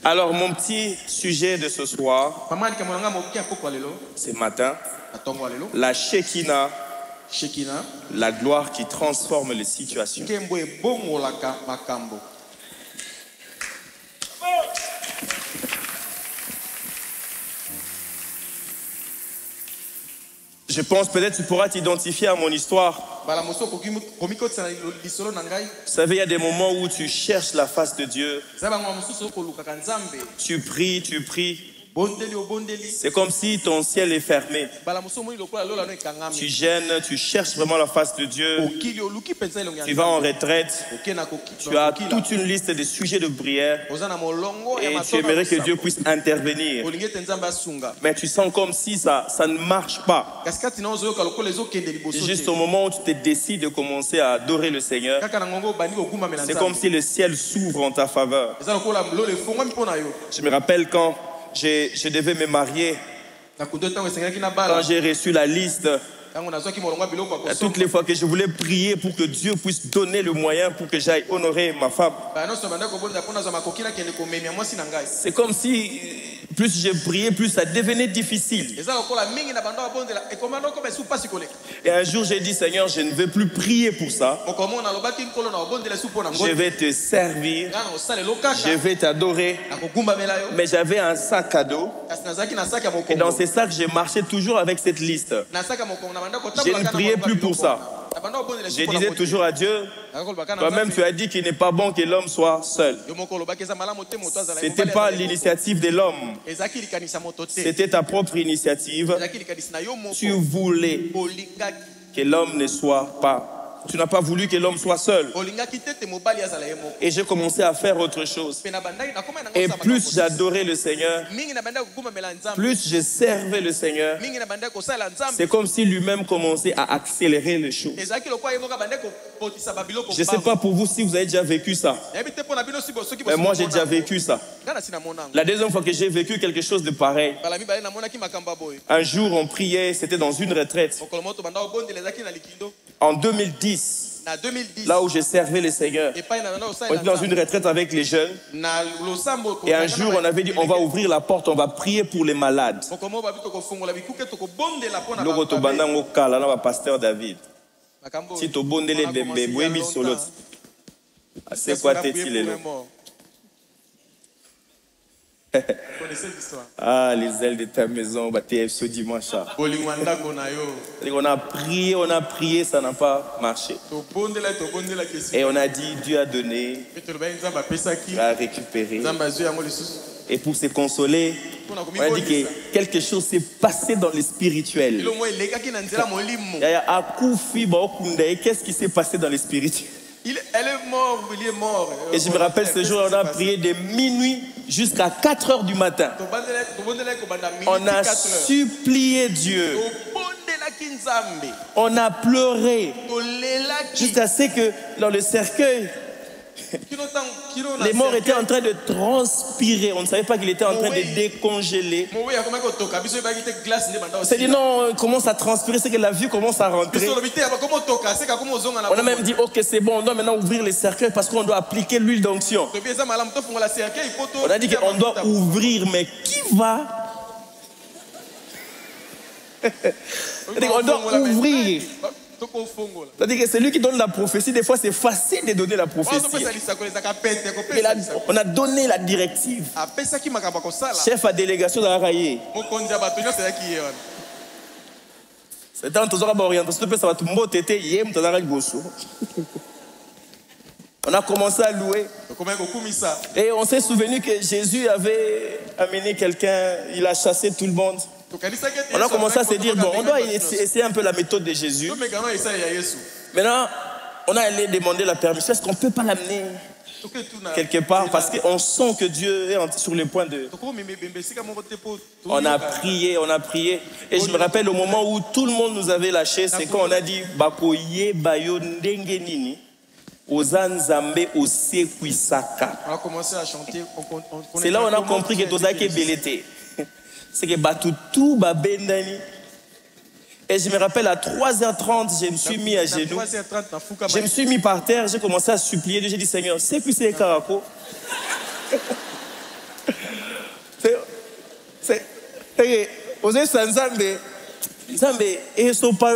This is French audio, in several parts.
Alors, mon petit sujet de ce soir, ce matin, la Shekinah, la gloire qui transforme les situations. Je pense peut-être tu pourras t'identifier à mon histoire. Vous savez, il y a des moments où tu cherches la face de Dieu. Tu pries, tu pries. C'est comme si ton ciel est fermé. Tu gênes, tu cherches vraiment la face de Dieu. Tu vas en retraite. Tu as toute une liste de sujets de prière. Et tu aimerais que Dieu puisse intervenir. Mais tu sens comme si ça ne marche pas. Juste au moment où tu te décides de commencer à adorer le Seigneur, c'est comme si le ciel s'ouvre en ta faveur. Je me rappelle quand je devais me marier, quand j'ai reçu la liste, toutes les fois que je voulais prier pour que Dieu puisse donner le moyen pour que j'aille honorer ma femme, c'est comme si plus je priais, plus ça devenait difficile. Et un jour j'ai dit, Seigneur, je ne veux plus prier pour ça. Je vais te servir, je vais t'adorer. Mais j'avais un sac à dos. Et dans ces sacs, j'ai marché toujours avec cette liste. Je ne priais plus pour ça. Je disais toujours à Dieu, toi-même tu as dit qu'il n'est pas bon que l'homme soit seul. Ce n'était pas l'initiative de l'homme. C'était ta propre initiative. Tu voulais que l'homme ne soit pas. Tu n'as pas voulu que l'homme soit seul. Et j'ai commencé à faire autre chose. Et plus j'adorais le Seigneur, plus je servais le Seigneur, c'est comme si lui-même commençait à accélérer les choses. Je ne sais pas pour vous si vous avez déjà vécu ça. Mais moi j'ai déjà vécu ça. La deuxième fois que j'ai vécu quelque chose de pareil, un jour on priait, c'était dans une retraite. En 2010, là où je servais le Seigneur, on était dans une retraite avec les jeunes. Et un jour, on avait dit, on va ouvrir la porte, on va prier pour les malades. Pasteur David. Si tu bondes les bébés, c'est quoi t'es-il? Ah, les ailes de ta maison, ce dimanche. On a prié, ça n'a pas marché. Et on a dit, Dieu a donné, il a récupéré. Et pour se consoler, on a dit que quelque chose s'est passé dans le spirituel. Qu'est-ce qui s'est passé dans le spirituel? Elle est morte, il est mort. Et je me rappelle ce jour, on a prié de minuit jusqu'à 4 heures du matin. On a supplié Dieu. On a pleuré jusqu'à ce que dans le cercueil, les morts étaient en train de transpirer. On ne savait pas qu'il était en train de décongeler. On s'est dit non, il commence à transpirer, c'est que la vie commence à rentrer. On a même dit ok, c'est bon, on doit maintenant ouvrir les cercueils parce qu'on doit appliquer l'huile d'onction. On a dit qu'on doit ouvrir, mais qui va? On doit ouvrir. C'est-à-dire que c'est lui qui donne la prophétie. Des fois, c'est facile de donner la prophétie. Mais là, on a donné la directive. Chef à délégation de la Raye. C'est un toujours orientation. On a commencé à louer. Et on s'est souvenu que Jésus avait amené quelqu'un. Il a chassé tout le monde. On a commencé à se dire, bon, on doit essayer un peu la méthode de Jésus. Maintenant, on a allé demander la permission. Est-ce qu'on ne peut pas l'amener quelque part? Parce qu'on sent que Dieu est sur le point de... On a prié, on a prié. Et je me rappelle au moment où tout le monde nous avait lâché, c'est quand on a dit, Bakoye Bayo Ndengenini. On a commencé à chanter. C'est là où on a compris que Tozaki Belete. C'est que tout Babendani. Et je me rappelle à 3h30, je me suis mis à genoux. Je me suis mis par terre, j'ai commencé à supplier. J'ai dit Seigneur, c'est plus c'est Karako. Vous êtes sans Zambé. Zambé, et sopa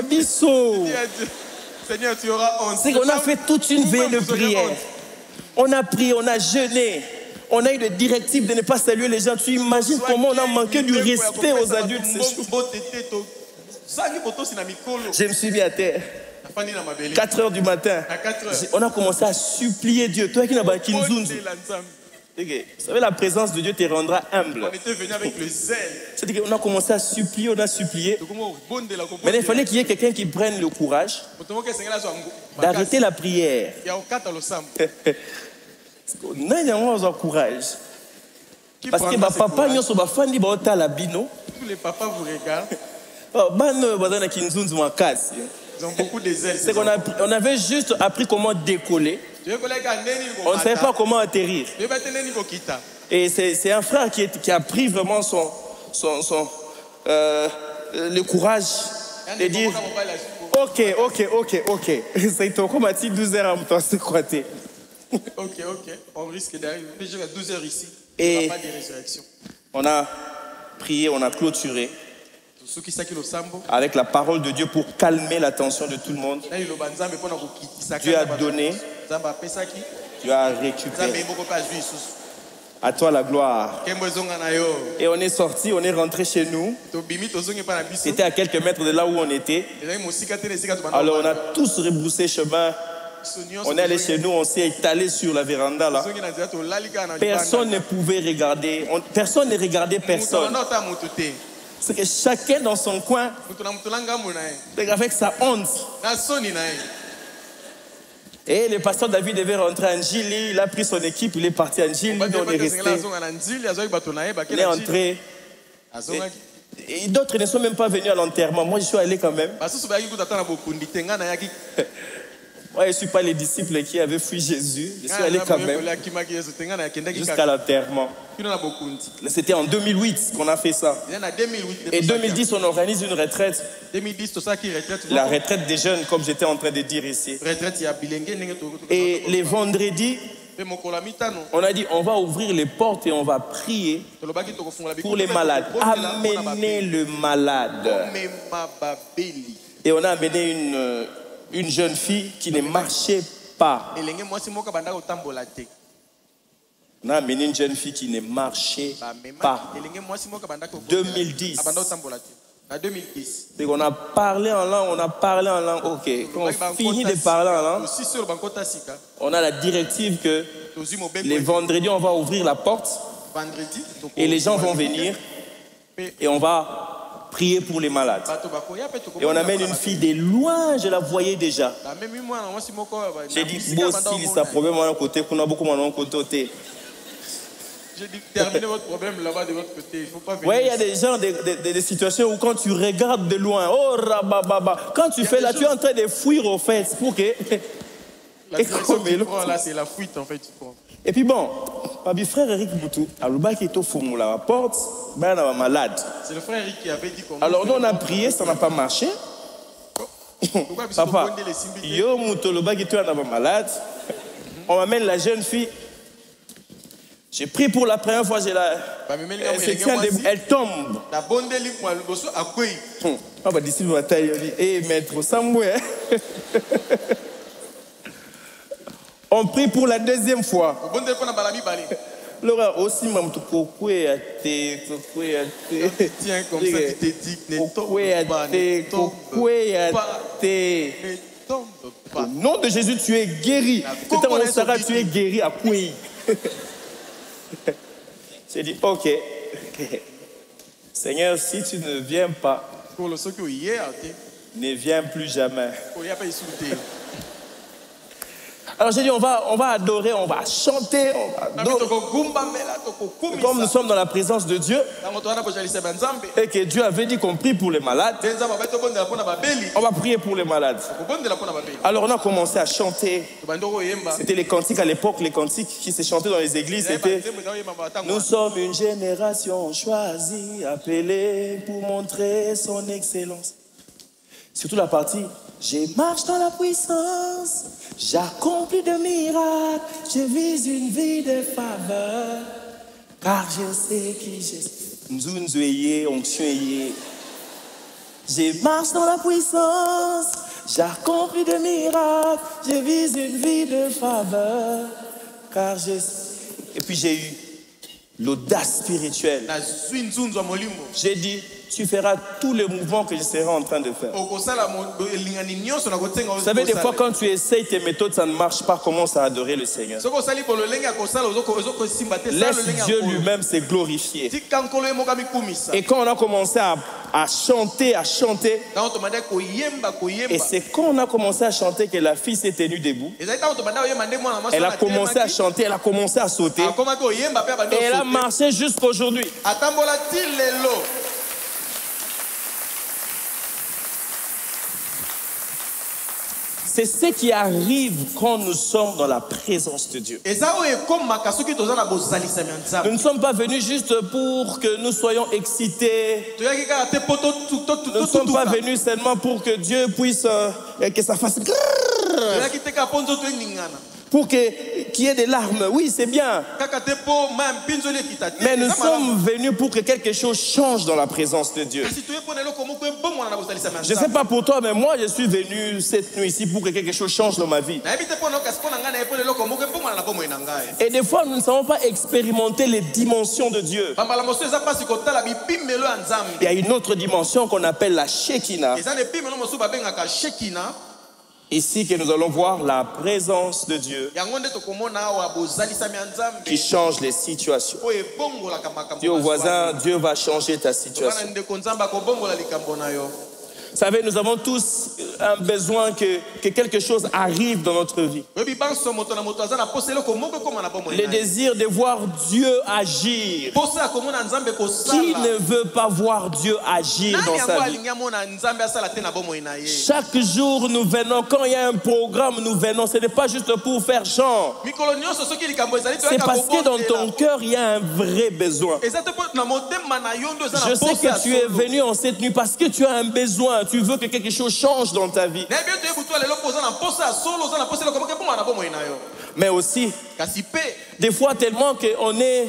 biso. Seigneur, tu auras honte. C'est qu'on a fait toute une veille de prière. On a prié, on a jeûné. On a eu des directives de ne pas saluer les gens. Tu imagines comment on a manqué du respect aux adultes ces jours. Je me suis mis à terre. 4 heures du matin. On a commencé à supplier Dieu. Toi qui n'as pas kinzunzu. Vous savez, la présence de Dieu te rendra humble. On était venu avec le zèle. C'est-à-dire qu'on a commencé à supplier, on a supplié. Mais il fallait qu'il y ait quelqu'un qui prenne le courage d'arrêter la prière. On a courage. Parce que papa, tous les papas vous regardent. Ils ont beaucoup de zèle. C'est qu'on avait juste appris comment décoller. On ne savait pas comment atterrir. Et c'est un frère qui a pris vraiment le courage de dire ok. C'est comme à 12 heures à se croiter. Ok. On risque d'arriver déjà à 12 heures ici. Et on a prié, on a clôturé avec la parole de Dieu pour calmer la tension de tout le monde. Dieu a donné, Dieu a récupéré. À toi la gloire. Et on est sorti, on est rentré chez nous. C'était à quelques mètres de là où on était. Alors on a tous rebroussé chemin. On est allé chez nous, on s'est étalé sur la véranda là. Personne ne pouvait regarder. Personne ne regardait personne. C'est que chacun dans son coin, avec sa honte. Et le pasteur David devait rentrer à Njili. Il a pris son équipe, il est parti à Njili. On est resté. Il est entré. Et d'autres ne sont même pas venus à l'enterrement. Moi, je suis allé quand même. Moi, je ne suis pas les disciples qui avaient fui Jésus. Je suis allé quand même jusqu'à l'enterrement. C'était en 2008 qu'on a fait ça. Et 2010, on organise une retraite. La retraite des jeunes, comme j'étais en train de dire ici. Et les vendredis, on a dit on va ouvrir les portes et on va prier pour les malades. Amener le malade. Et on a amené une jeune fille qui ne marchait pas. On a amené une jeune fille qui ne marchait pas. 2010. On a parlé en langue, ok. Quand on finit de parler en langue, on a la directive que les vendredis, on va ouvrir la porte et les gens vont venir et on va prier pour les malades. Et on amène une fille de loin, je la voyais déjà. J'ai dit, bon, si ça problème à côté, qu'on a beaucoup de côté. J'ai dit, terminez votre problème là-bas de votre côté. Il faut pas venir. Oui, il y a des gens, des situations où quand tu regardes de loin, oh rabababa, quand tu fais là, tu es en train de fuir au fait. Pour que. La direction que tu prends là, c'est la fuite en fait. Tu prends. Et puis bon, mon frère Eric Boutou, à l'ouba qui est au fond de la porte, ben on est malade. C'est le frère Eric qui avait dit qu'on. Alors nous on a prié, ça n'a pas marché. Papa, yo mouto l'ouba qui est malade. On m'amène la jeune fille. J'ai pris pour la première fois, elle tombe. Ah bah d'ici le taille, eh maître Samboué. On prie pour la deuxième fois. Laura aussi m'a dit tiens comme ça tu t'es dit ne tombe pas. Au nom de Jésus tu es guéri. Tu es guéri à Koué. J'ai dit ok. Seigneur, si tu ne viens pas, ne viens plus jamais. Alors j'ai dit on va adorer, on va chanter, on va adorer. Comme nous sommes dans la présence de Dieu et que Dieu avait dit qu'on prie pour les malades, on va prier pour les malades. Alors on a commencé à chanter. C'était les cantiques à l'époque, les cantiques qui se chantaient dans les églises. C'était nous sommes une génération choisie, appelée pour montrer son excellence. Surtout la partie je marche dans la puissance, j'accomplis de miracles, je vise une vie de faveur, car je sais qui je suis. Je marche dans la puissance, j'accomplis des miracles, je vis une vie de faveur, car j'ai... Et puis j'ai eu l'audace spirituelle. J'ai dit, tu feras tous les mouvements que je serai en train de faire. Vous savez, des fois, quand tu essayes tes méthodes, ça ne marche pas, commence à adorer le Seigneur. Laisse Dieu lui-même se glorifier. Et quand on a commencé à chanter, et c'est quand on a commencé à chanter que la fille s'est tenue debout. Elle a commencé à chanter, elle a commencé à sauter. Et elle a marché jusqu'aujourd'hui. C'est ce qui arrive quand nous sommes dans la présence de Dieu. Nous ne sommes pas venus juste pour que nous soyons excités. Nous ne sommes pas venus seulement pour que Dieu puisse, que ça fasse... Pour qu'il y ait des larmes. Oui, c'est bien. Mais nous sommes venus pour que quelque chose change dans la présence de Dieu. Je ne sais pas pour toi, mais moi, je suis venu cette nuit ici pour que quelque chose change dans ma vie. Et des fois, nous ne savons pas expérimenter les dimensions de Dieu. Il y a une autre dimension qu'on appelle la Shekinah. Ici que nous allons voir la présence de Dieu qui change les situations. Dis au voisin, Dieu va changer ta situation. Vous savez, nous avons tous un besoin que quelque chose arrive dans notre vie. Le désir de voir Dieu agir. Qui ne veut pas voir Dieu agir dans sa vie? Chaque jour, nous venons. Quand il y a un programme, nous venons. Ce n'est pas juste pour faire genre. C'est parce que dans ton cœur, il y a un vrai besoin. Je sais que tu es venu en cette nuit parce que tu as un besoin. Tu veux que quelque chose change dans ta vie. Mais aussi, des fois tellement qu'on est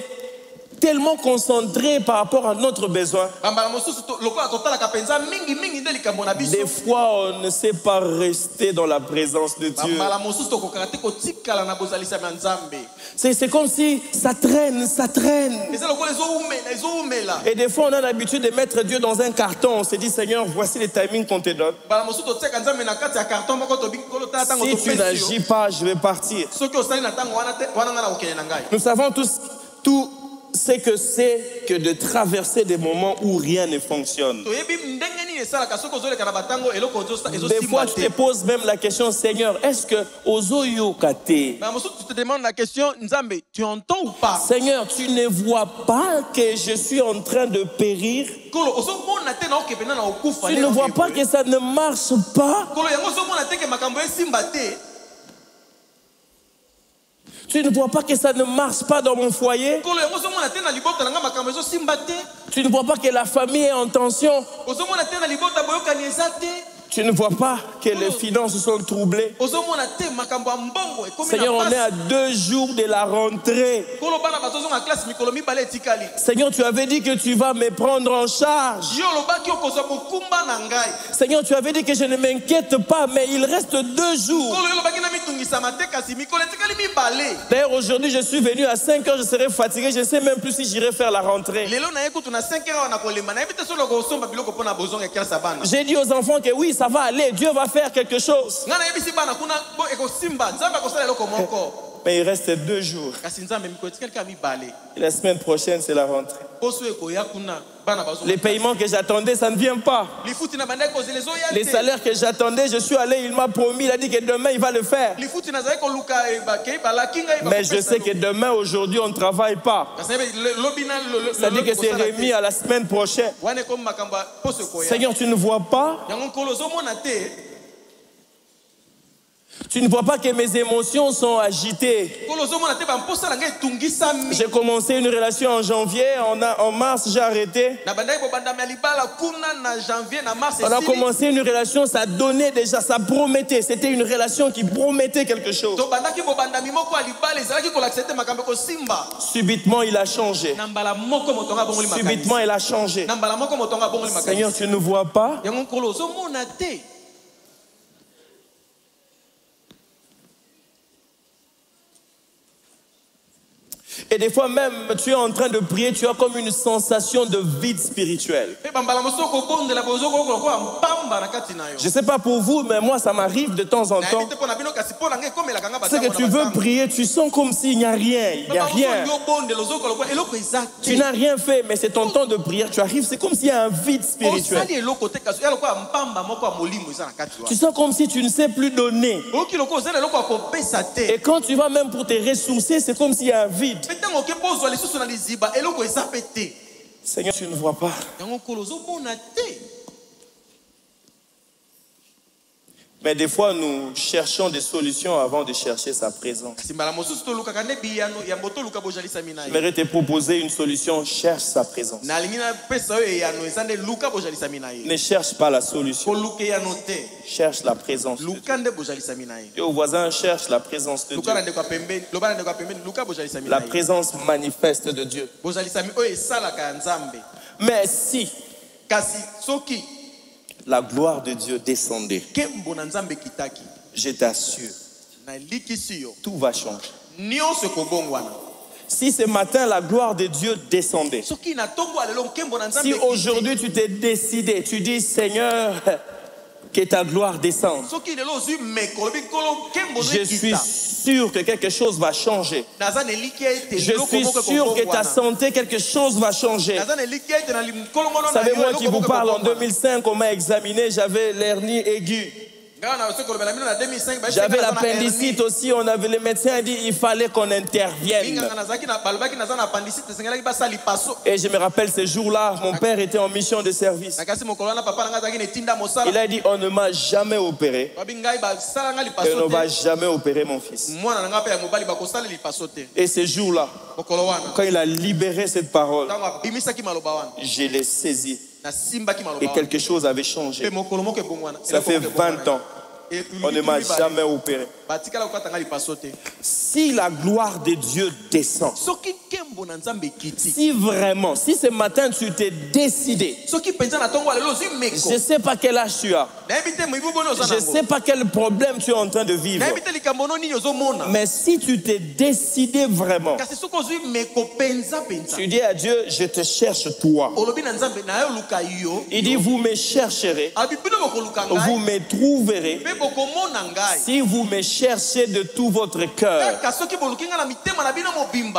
tellement concentré par rapport à notre besoin. Des fois, on ne sait pas rester dans la présence de Dieu. C'est comme si ça traîne. Et des fois, on a l'habitude de mettre Dieu dans un carton. On se dit, Seigneur, voici les timings qu'on te donne. Si tu n'agis pas, je vais partir. Nous savons tous tout ce que c'est que de traverser des moments où rien ne fonctionne. Des fois, tu te poses même la question, Seigneur, est-ce que Ozoyo Kate? Tu te demandes la question, Nzambe, tu entends ou pas? Seigneur, tu ne vois pas que je suis en train de périr? Tu ne vois pas que ça ne marche pas? Tu ne vois pas que ça ne marche pas dans mon foyer? Tu ne vois pas que la famille est en tension? Tu ne vois pas que les finances sont troublées? Seigneur, on est à 2 jours de la rentrée. Seigneur, tu avais dit que tu vas me prendre en charge. Seigneur, tu avais dit que je ne m'inquiète pas, mais il reste 2 jours. D'ailleurs, aujourd'hui, je suis venu à 5 heures, je serai fatigué, je ne sais même plus si j'irai faire la rentrée. J'ai dit aux enfants que oui, ça va aller, Dieu va faire quelque chose. Mais il reste 2 jours. Et la semaine prochaine, c'est la rentrée. Les paiements que j'attendais, ça ne vient pas. Les salaires que j'attendais, je suis allé, il m'a promis, il a dit que demain, il va le faire. Mais je sais que demain, aujourd'hui, on ne travaille pas. Ça dit que c'est remis à la semaine prochaine. Seigneur, tu ne vois pas? Tu ne vois pas que mes émotions sont agitées. J'ai commencé une relation en janvier, en mars j'ai arrêté. On a commencé une relation, ça donnait déjà, ça promettait. C'était une relation qui promettait quelque chose. Subitement il a changé. Subitement il a changé. Seigneur, tu ne vois pas? Et des fois même, tu es en train de prier, tu as comme une sensation de vide spirituel. Je ne sais pas pour vous, mais moi ça m'arrive de temps en temps. C'est que tu veux prier, tu sens comme s'il n'y a rien, il n'y a rien. Tu n'as rien fait, mais c'est ton temps de prière, tu arrives, c'est comme s'il y a un vide spirituel. Tu sens comme si tu ne sais plus donner. Et quand tu vas même pour te ressourcer, c'est comme s'il y a un vide. Seigneur, tu ne vois pas. Mais des fois, nous cherchons des solutions avant de chercher sa présence. J'aimerais te proposer une solution, cherche sa présence. Ne cherche pas la solution. Cherche la présence de Dieu. Et au voisin, cherche la présence de Dieu. La présence manifeste de Dieu. Mais si la gloire de Dieu descendait, je t'assure, tout va changer. Si ce matin la gloire de Dieu descendait, si aujourd'hui tu t'es décidé, tu dis Seigneur, que ta gloire descende, je suis sûr que quelque chose va changer. Je suis sûr que ta santé, quelque chose va changer. Vous savez, moi qui vous parle, en 2005, on m'a examiné, j'avais l'hernie aiguë. J'avais l'appendicite aussi, le médecin a dit il fallait qu'on intervienne. Et je me rappelle ces jours-là, mon père était en mission de service. Il a dit on ne m'a jamais opéré et on ne va jamais opérer mon fils. Et ces jours-là, quand il a libéré cette parole, je l'ai saisi. Et quelque chose avait changé. Ça fait 20 ans. On ne m'a jamais opéré. Si la gloire de Dieu descend, si vraiment, si ce matin tu t'es décidé, je ne sais pas quel âge tu as, je ne sais pas quel problème tu es en train de vivre, mais si tu t'es décidé vraiment, tu dis à Dieu, je te cherche toi. Il dit, vous me chercherez, vous me trouverez, si vous me cherchez de tout votre cœur.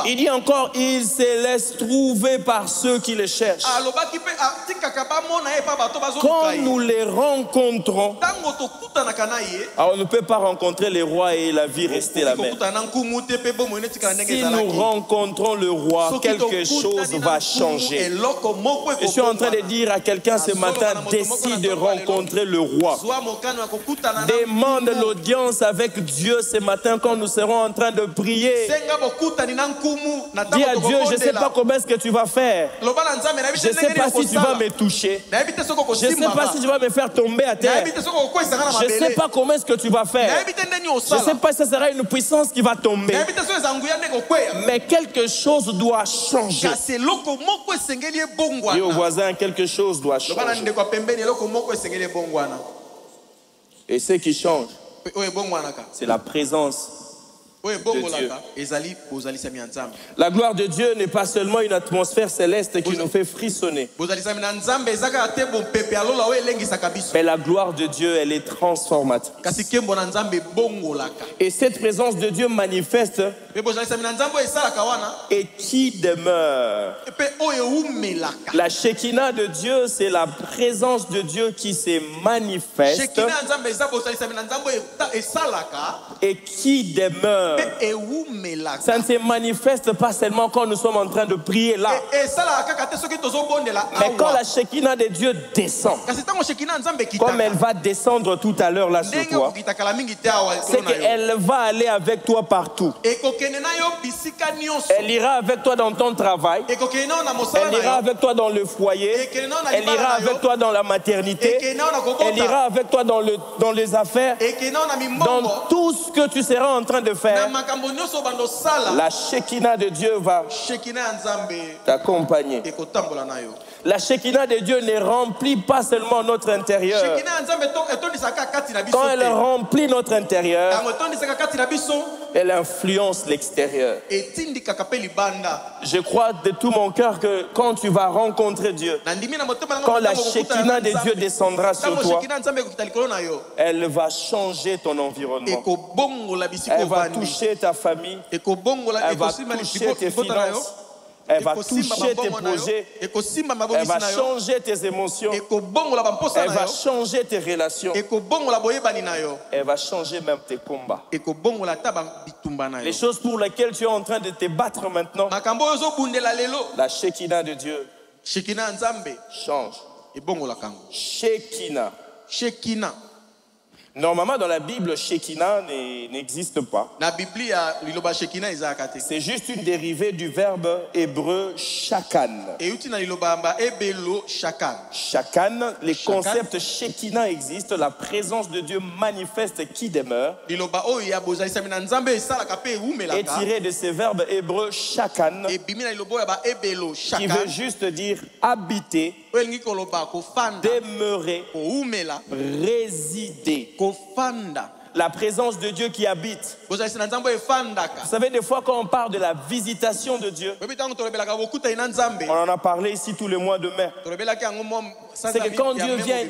Il dit encore, il se laisse trouver par ceux qui le cherchent. Quand nous les rencontrons, alors on ne peut pas rencontrer les rois et la vie rester la même. Si nous rencontrons le roi, quelque chose va changer. Je suis en train de dire à quelqu'un ce matin, décide de rencontrer le roi. Demande l'audience avec Dieu ce matin quand nous serons en train de prier. Dis à Dieu, je ne sais pas comment est-ce que tu vas faire. Je ne sais pas si tu vas me toucher. Je ne sais pas si tu vas me faire tomber à terre. Je ne sais pas comment est-ce que tu vas faire. Je ne sais pas si ce sera une puissance qui va tomber. Mais quelque chose doit changer. Dis au voisin, quelque chose doit changer. Et ce qui change, c'est la présence de Dieu. La gloire de Dieu n'est pas seulement une atmosphère céleste qui nous fait frissonner. Mais la gloire de Dieu, elle est transformatrice. Et cette présence de Dieu manifeste et qui demeure. La Shekinah de Dieu, c'est la présence de Dieu qui se manifeste et qui demeure. Ça ne se manifeste pas seulement quand nous sommes en train de prier là. Mais quand la Shekinah de Dieu descend, comme elle va descendre tout à l'heure là sur toi, c'est qu'elle va aller avec toi partout. Elle ira avec toi dans ton travail. Elle ira avec toi dans le foyer. Elle ira avec toi dans la maternité. Elle ira avec toi dans les affaires. Dans tout ce que tu seras en train de faire, la Shekinah de Dieu va t'accompagner. La Shekinah de Dieu ne remplit pas seulement notre intérieur. Quand elle remplit notre intérieur, elle influence l'extérieur. Je crois de tout mon cœur que quand tu vas rencontrer Dieu, quand la Shekinah de Dieu descendra sur toi, elle va changer ton environnement. Elle va toucher ta famille. Elle va toucher tes finances. Elle va toucher tes projets. Elle va changer tes émotions. Elle va changer tes relations. Elle va changer même tes combats. Les choses pour lesquelles tu es en train de te battre maintenant, la Shekinah de Dieu change. Shekinah. Normalement, dans la Bible, Shekinah n'existe pas. C'est juste une dérivée du verbe hébreu shakan. Shakan, les concepts Shekinah existent, la présence de Dieu manifeste qui demeure, est tiré de ce verbe hébreu shakan, qui veut juste dire habiter, demeurer, résider. La présence de Dieu qui habite. Vous savez, des fois quand on parle de la visitation de Dieu, on en a parlé ici tout le mois de mai. C'est que quand Dieu vient,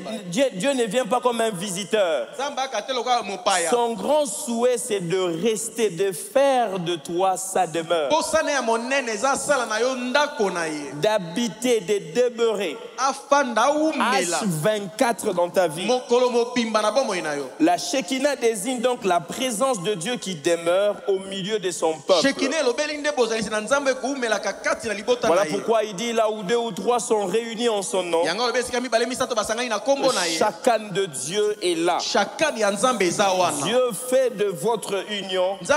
Dieu ne vient pas comme un visiteur. Son grand souhait, c'est de rester, de faire de toi sa demeure. D'habiter, de demeurer. H24 dans ta vie. La Shekinah désigne donc la présence de Dieu qui demeure au milieu de son peuple. Voilà pourquoi il dit là où 2 ou 3 sont réunis en son nom, le Shakan de Dieu est là. Dieu fait de votre union, Dieu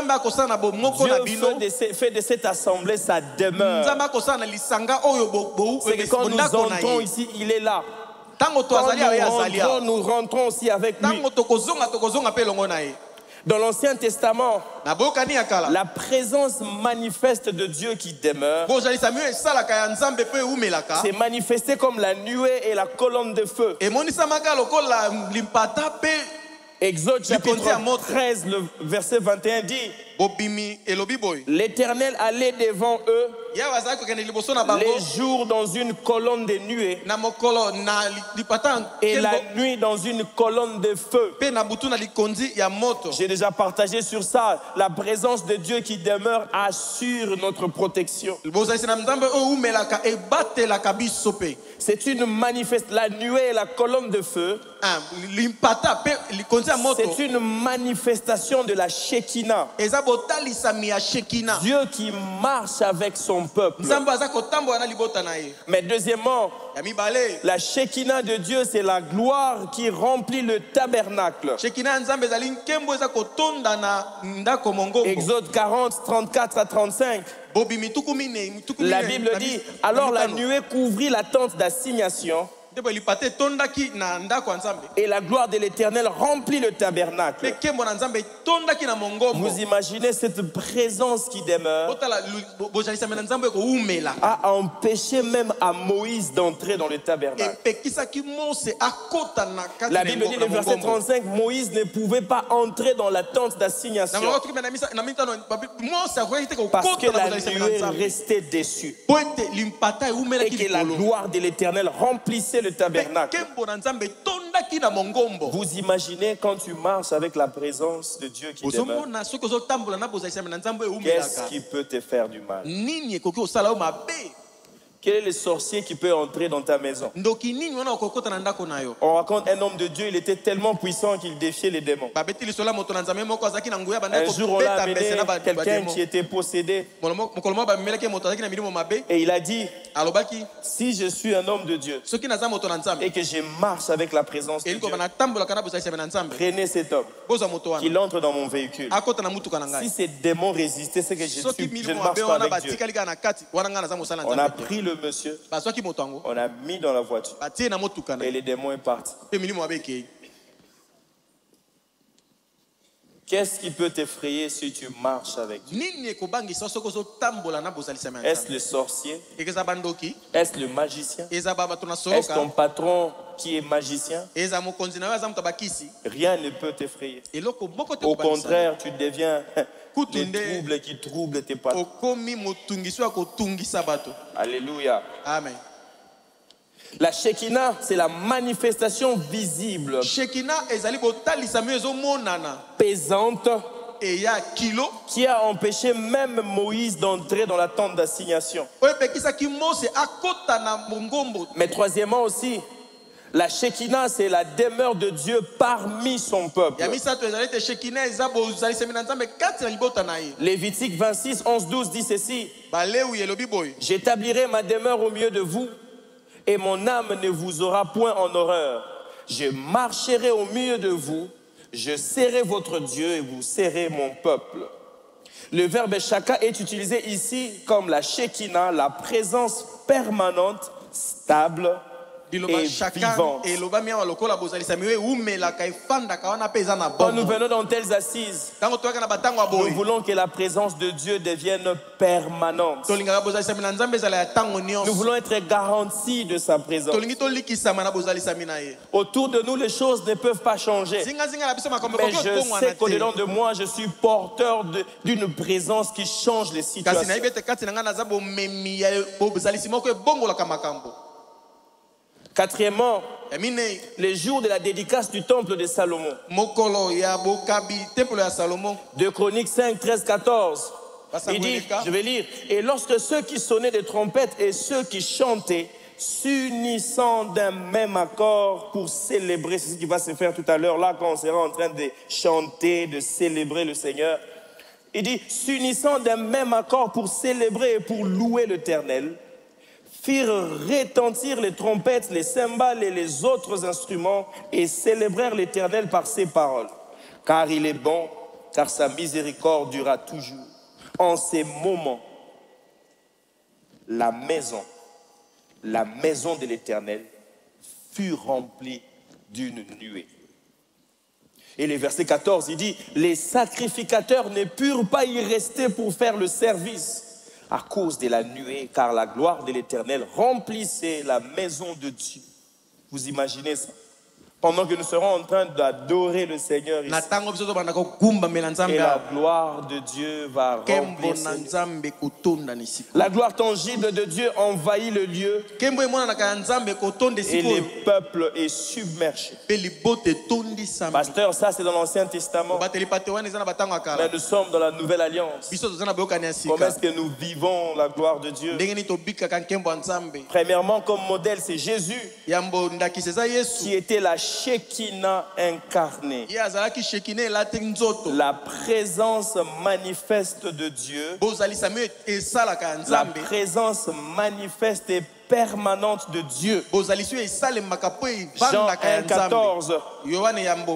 fait de cette assemblée sa demeure. C'est que quand nous entrons ici, il est là. Quand nous rentrons aussi avec lui. Dans l'Ancien Testament, la présence manifeste de Dieu qui demeure s'est manifestée comme la nuée et la colonne de feu. Exode chapitre 13, le verset 21 dit: l'Éternel allait devant eux les jours dans une colonne de nuée et la nuit dans une colonne de feu. J'ai déjà partagé sur ça. La présence de Dieu qui demeure assure notre protection. C'est une manifestation. La nuée et la colonne de feu, c'est une manifestation de la Shekinah. Dieu qui marche avec son peuple. Mais deuxièmement, la Shekinah de Dieu, c'est la gloire qui remplit le tabernacle. Exode 40, 34 à 35. La Bible dit: alors la nuée couvrit la tente d'assignation et la gloire de l'Éternel remplit le tabernacle. Vous imaginez cette présence qui demeure a empêché même à Moïse d'entrer dans le tabernacle. La Bible dit, le verset 35, Moïse ne pouvait pas entrer dans la tente d'assignation parce que la nuée restait dessus et que la gloire de l'Éternel remplissait le tabernacle. Vous imaginez quand tu marches avec la présence de Dieu qui demeure, qu'est-ce qui peut te faire du mal? Quel est le sorcier qui peut entrer dans ta maison? On raconte un homme de Dieu, il était tellement puissant qu'il défiait les démons. Un jour, on l'a amené quelqu'un qui était possédé. Et il a dit, si je suis un homme de Dieu et que je marche avec la présence de Dieu, prenez cet homme, qu'il entre dans mon véhicule. Si ces démons résistaient, c'est que je ne marche pas avec Dieu. On a pris le monsieur, on a mis dans la voiture et les démons est parti. Qu'est-ce qui peut t'effrayer si tu marches avec Dieu? Est-ce le sorcier? Est-ce le magicien? Est-ce ton patron qui est magicien? Rien ne peut t'effrayer. Au contraire, tu deviens les troubles qui troublent tes patrons. Alléluia. Amen. La Shekinah, c'est la manifestation visible, pesante, qui a empêché même Moïse d'entrer dans la tente d'assignation. Mais troisièmement aussi, la Shekinah, c'est la demeure de Dieu parmi son peuple. Lévitique 26, 11, 12 dit ceci: j'établirai ma demeure au milieu de vous, et mon âme ne vous aura point en horreur. Je marcherai au milieu de vous, je serai votre Dieu et vous serez mon peuple. Le verbe shaka est utilisé ici comme la Shekinah, la présence permanente, stable et vivante. Quand nous venons dans telles assises, nous voulons que la présence de Dieu devienne permanente. Nous voulons être garantis de sa présence. Autour de nous, les choses ne peuvent pas changer. Mais je sais qu'au-dedans de moi, je suis porteur d'une présence qui change les situations. Quatrièmement, les jours de la dédicace du temple de Salomon. 2 Chroniques 5, 13, 14. Il dit, je vais lire: et lorsque ceux qui sonnaient des trompettes et ceux qui chantaient, s'unissant d'un même accord pour célébrer, c'est ce qui va se faire tout à l'heure, là, quand on sera en train de chanter, de célébrer le Seigneur. Il dit, s'unissant d'un même accord pour célébrer et pour louer l'Éternel, firent retentir les trompettes, les cymbales et les autres instruments et célébrèrent l'Éternel par ces paroles. Car il est bon, car sa miséricorde durera toujours. En ces moments, la maison de l'Éternel fut remplie d'une nuée. Et le verset 14, il dit, les sacrificateurs ne purent pas y rester pour faire le service à cause de la nuée, car la gloire de l'Éternel remplissait la maison de Dieu. Vous imaginez ça? Pendant que nous serons en train d'adorer le Seigneur ici, et la gloire de Dieu va remplir. La gloire tangible de Dieu envahit le lieu et le peuple est submergé. Pasteur, ça c'est dans l'Ancien Testament. Mais nous sommes dans la Nouvelle Alliance. Comment est-ce que nous vivons la gloire de Dieu? Premièrement, comme modèle, c'est Jésus qui était la Shekinah incarnée, la présence manifeste de Dieu, la présence manifeste et permanente de Dieu. Jean 1, 14,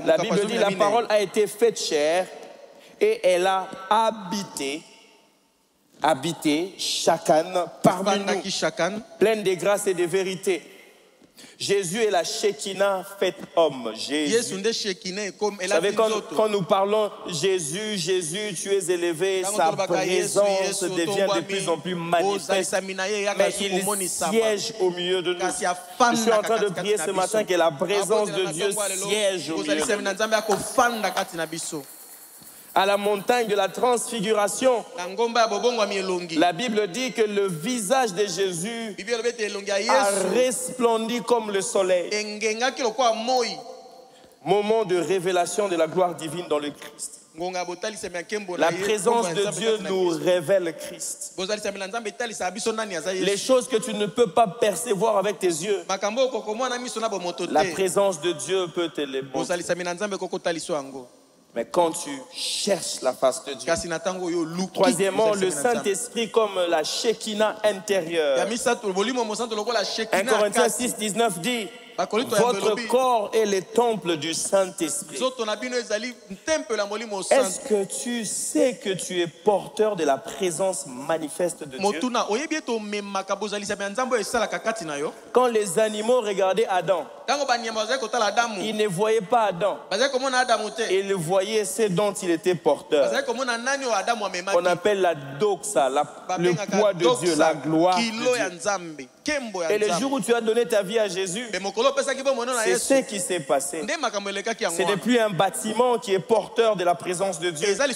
la Bible dit, la parole a été faite chair et elle a habité chacun parmi nous, pleine de grâce et de vérité. Jésus est la Shekinah faite homme. Jésus. Vous savez, quand nous parlons Jésus, Jésus, tu es élevé, sa présence devient de plus en plus manifeste. Mais il siège au milieu de nous. Je suis en train de prier ce matin que la présence de Dieu siège au milieu de nous. À la montagne de la transfiguration, la Bible dit que le visage de Jésus a resplendi comme le soleil. Moment de révélation de la gloire divine dans le Christ. La présence de Dieu nous révèle Christ. Les choses que tu ne peux pas percevoir avec tes yeux, la présence de Dieu peut te les montrer. Mais quand tu cherches la face de Dieu. Troisièmement, le Saint-Esprit comme la Shekinah intérieure. 1 Corinthiens 6, 19 dit: votre corps est le temple du Saint-Esprit. Est-ce que tu sais que tu es porteur de la présence manifeste de Dieu? Quand les animaux regardaient Adam, ils ne voyaient pas Adam. Ils voyaient ce dont il était porteur. On appelle la doxa, le poids de Dieu, la gloire de Dieu. Et le jour où tu as donné ta vie à Jésus, c'est ce qui s'est passé. Ce n'est plus un bâtiment qui est porteur de la présence de Dieu, mais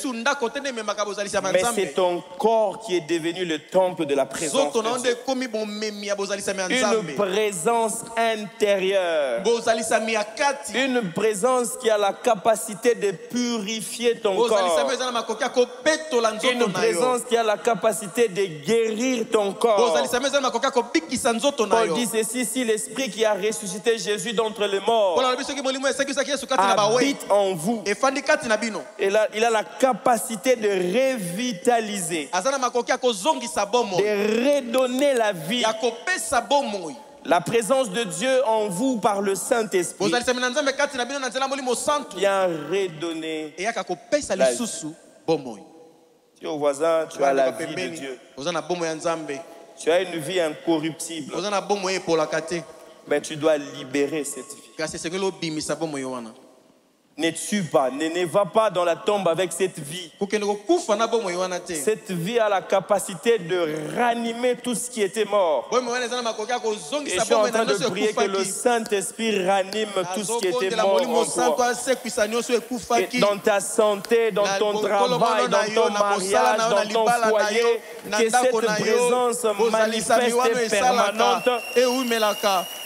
c'est ton corps qui est devenu le temple de la présence de Dieu. Une présence intérieure. Une présence qui a la capacité de purifier ton corps. Une présence qui a la capacité de guérir ton corps. Paul dit ceci: si l'esprit qui a ressuscité Jésus d'entre les morts habite en vous, et là, il a la capacité de revitaliser, de redonner la vie. La présence de Dieu en vous par le Saint-Esprit vient redonner la vie. Tu es au voisin, tu as la vie de Dieu. Tu as une vie incorruptible. Mais tu dois libérer cette vie. Ne tue pas, ne va pas dans la tombe avec cette vie. Cette vie a la capacité de ranimer tout ce qui était mort. Et je suis en train de prier que le Saint-Esprit ranime tout ce qui était mort en toi. Et dans ta santé, dans ton travail, dans ton mariage, dans ton foyer, que cette présence manifeste et permanente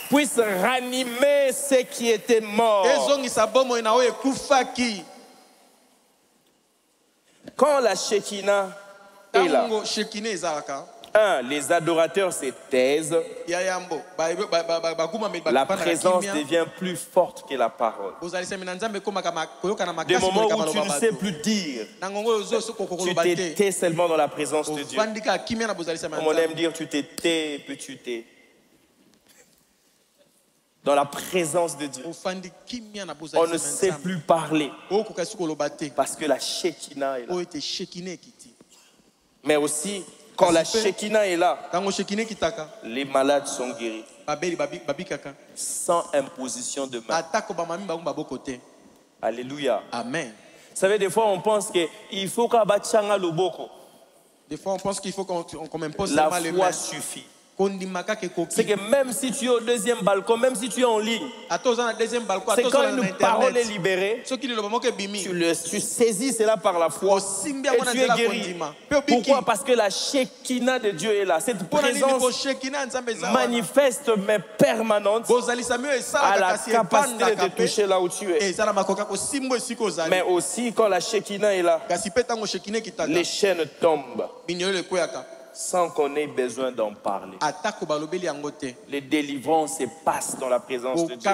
puisse ranimer ce qui était mort. Quand la Shekinah est là, les adorateurs se taisent. La présence devient plus forte que la parole. Des moments où tu ne sais plus dire, tu te tais seulement dans la présence de Dieu. Comme on aime dire, tu te tais, puis tu t'es. Dans la présence de Dieu, on ne sait plus parler parce que la Shekinah est là. Mais aussi, quand la Shekinah est là, les malades sont guéris sans imposition de main. Alléluia. Amen. Vous savez, des fois on pense qu'il faut qu'on bachanga le boko. Des fois on pense qu'il faut qu'on impose la foi suffit. C'est que même si tu es au deuxième balcon, même si tu es en ligne, c'est quand une parole est libérée, tu saisis cela par la foi et tu es guéri. Pourquoi? Parce que la Shekinah de Dieu est là. Cette présence manifeste mais permanente a la capacité de te toucher là où tu es. Mais aussi quand la Shekinah est là, les chaînes tombent sans qu'on ait besoin d'en parler. Les délivrances se passent dans la présence de Dieu.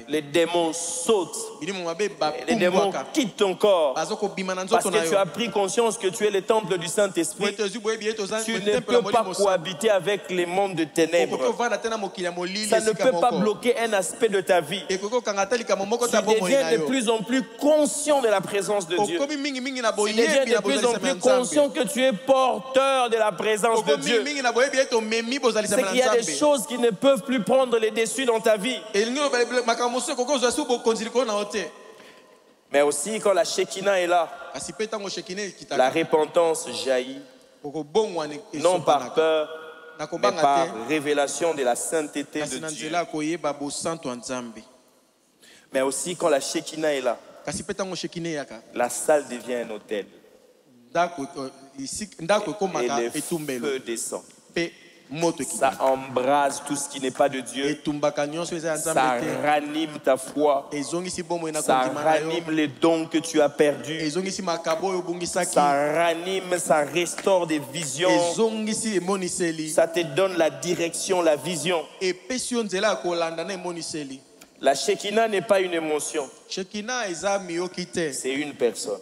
Les démons sautent. Les démons quittent ton corps. Parce que tu as pris conscience que tu es le temple du Saint-Esprit. Tu ne peux pas cohabiter avec les mondes de ténèbres. Ça ne peut pas bloquer un aspect de ta vie. Tu deviens de plus en plus conscient de la présence de Dieu. Tu deviens de plus en plus conscient que tu es porteur de la présence de Dieu. C'est qu'il y a des choses qui ne peuvent plus prendre les dessus dans ta vie. Mais aussi quand la Shekinah est là, la repentance jaillit, non par peur, mais par révélation de la sainteté de Dieu. Mais aussi quand la Shekinah est là, la salle devient un hôtel. Et le feu descend. Ça embrase tout ce qui n'est pas de Dieu. Ça ranime ta foi. Ça ranime les dons que tu as perdus. Ça ranime, ça restaure des visions. Ça te donne la direction, la vision. La Shekinah n'est pas une émotion. C'est une personne.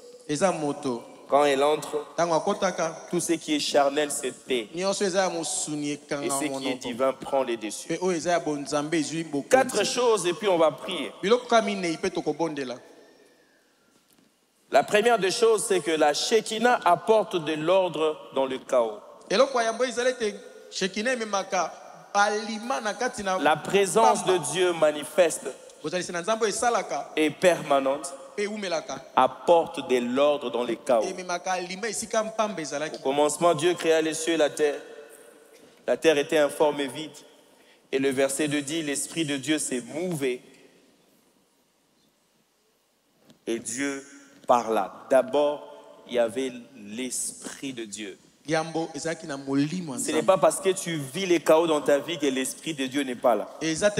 Quand elle entre, tout ce qui est charnel se tait. Et ce qui est divin prend les dessus. 4 choses et puis on va prier. La première des choses, c'est que la Shekinah apporte de l'ordre dans le chaos. La présence de Dieu manifeste et permanente apporte de l'ordre dans les chaos. Au commencement, Dieu créa les cieux et la terre. La terre était informe et vide. Et le verset 2 dit, l'Esprit de Dieu s'est mouvé. Et Dieu parla. D'abord, il y avait l'Esprit de Dieu. Ce n'est pas parce que tu vis les chaos dans ta vie que l'Esprit de Dieu n'est pas là. L'Esprit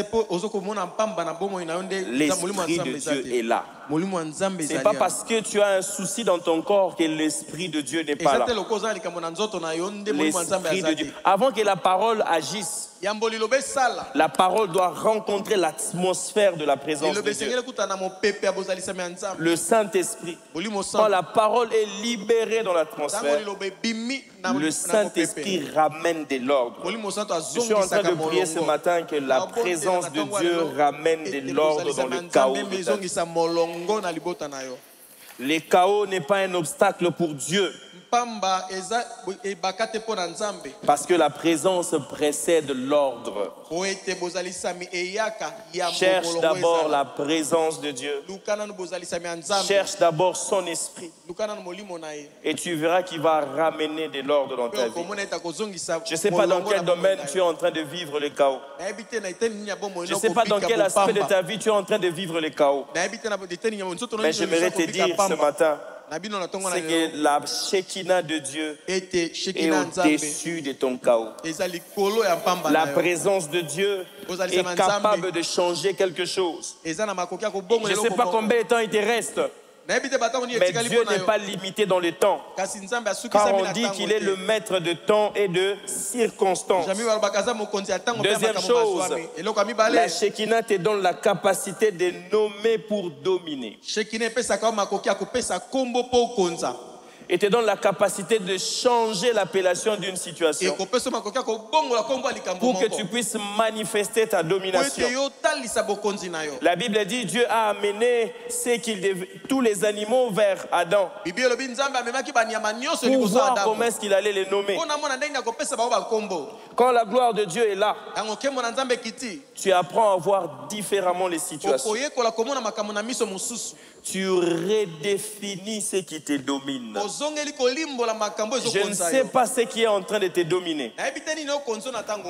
de Dieu est là. Ce n'est pas parce que tu as un souci dans ton corps que l'Esprit de Dieu n'est pas là. L'Esprit de Dieu. Avant que la parole agisse, la parole doit rencontrer l'atmosphère de la présence de Dieu. Le Saint-Esprit, quand la parole est libérée dans l'atmosphère, le Saint-Esprit ramène de l'ordre. Je suis en train de prier ce matin que la présence de Dieu ramène de l'ordre dans le chaos. Le chaos n'est pas un obstacle pour Dieu. Parce que la présence précède l'ordre. Cherche d'abord la présence de Dieu. Cherche d'abord son esprit. Et tu verras qu'il va ramener de l'ordre dans ta vie. Je ne sais pas dans quel domaine tu es en train de vivre le chaos. Je ne sais pas dans quel aspect de ta vie tu es en train de vivre le chaos. Mais j'aimerais te dire ce matin, c'est que la Shekinah de Dieu est au-dessus de ton chaos. La présence de Dieu est capable de changer quelque chose. Je ne sais pas combien de temps il te reste. Mais Dieu n'est pas limité dans le temps. Car on dit qu'il est le maître de temps et de circonstances. Deuxième chose, la Shekinah te donne la capacité de nommer pour dominer. Et te donne la capacité de changer l'appellation d'une situation pour que tu puisses manifester ta domination. La Bible dit Dieu a amené tous les animaux vers Adam pour voir comment est-ce qu'il allait les nommer. Quand la gloire de Dieu est là, tu apprends à voir différemment les situations. Tu redéfinis ce qui te domine. Je ne sais pas ce qui est en train de te dominer.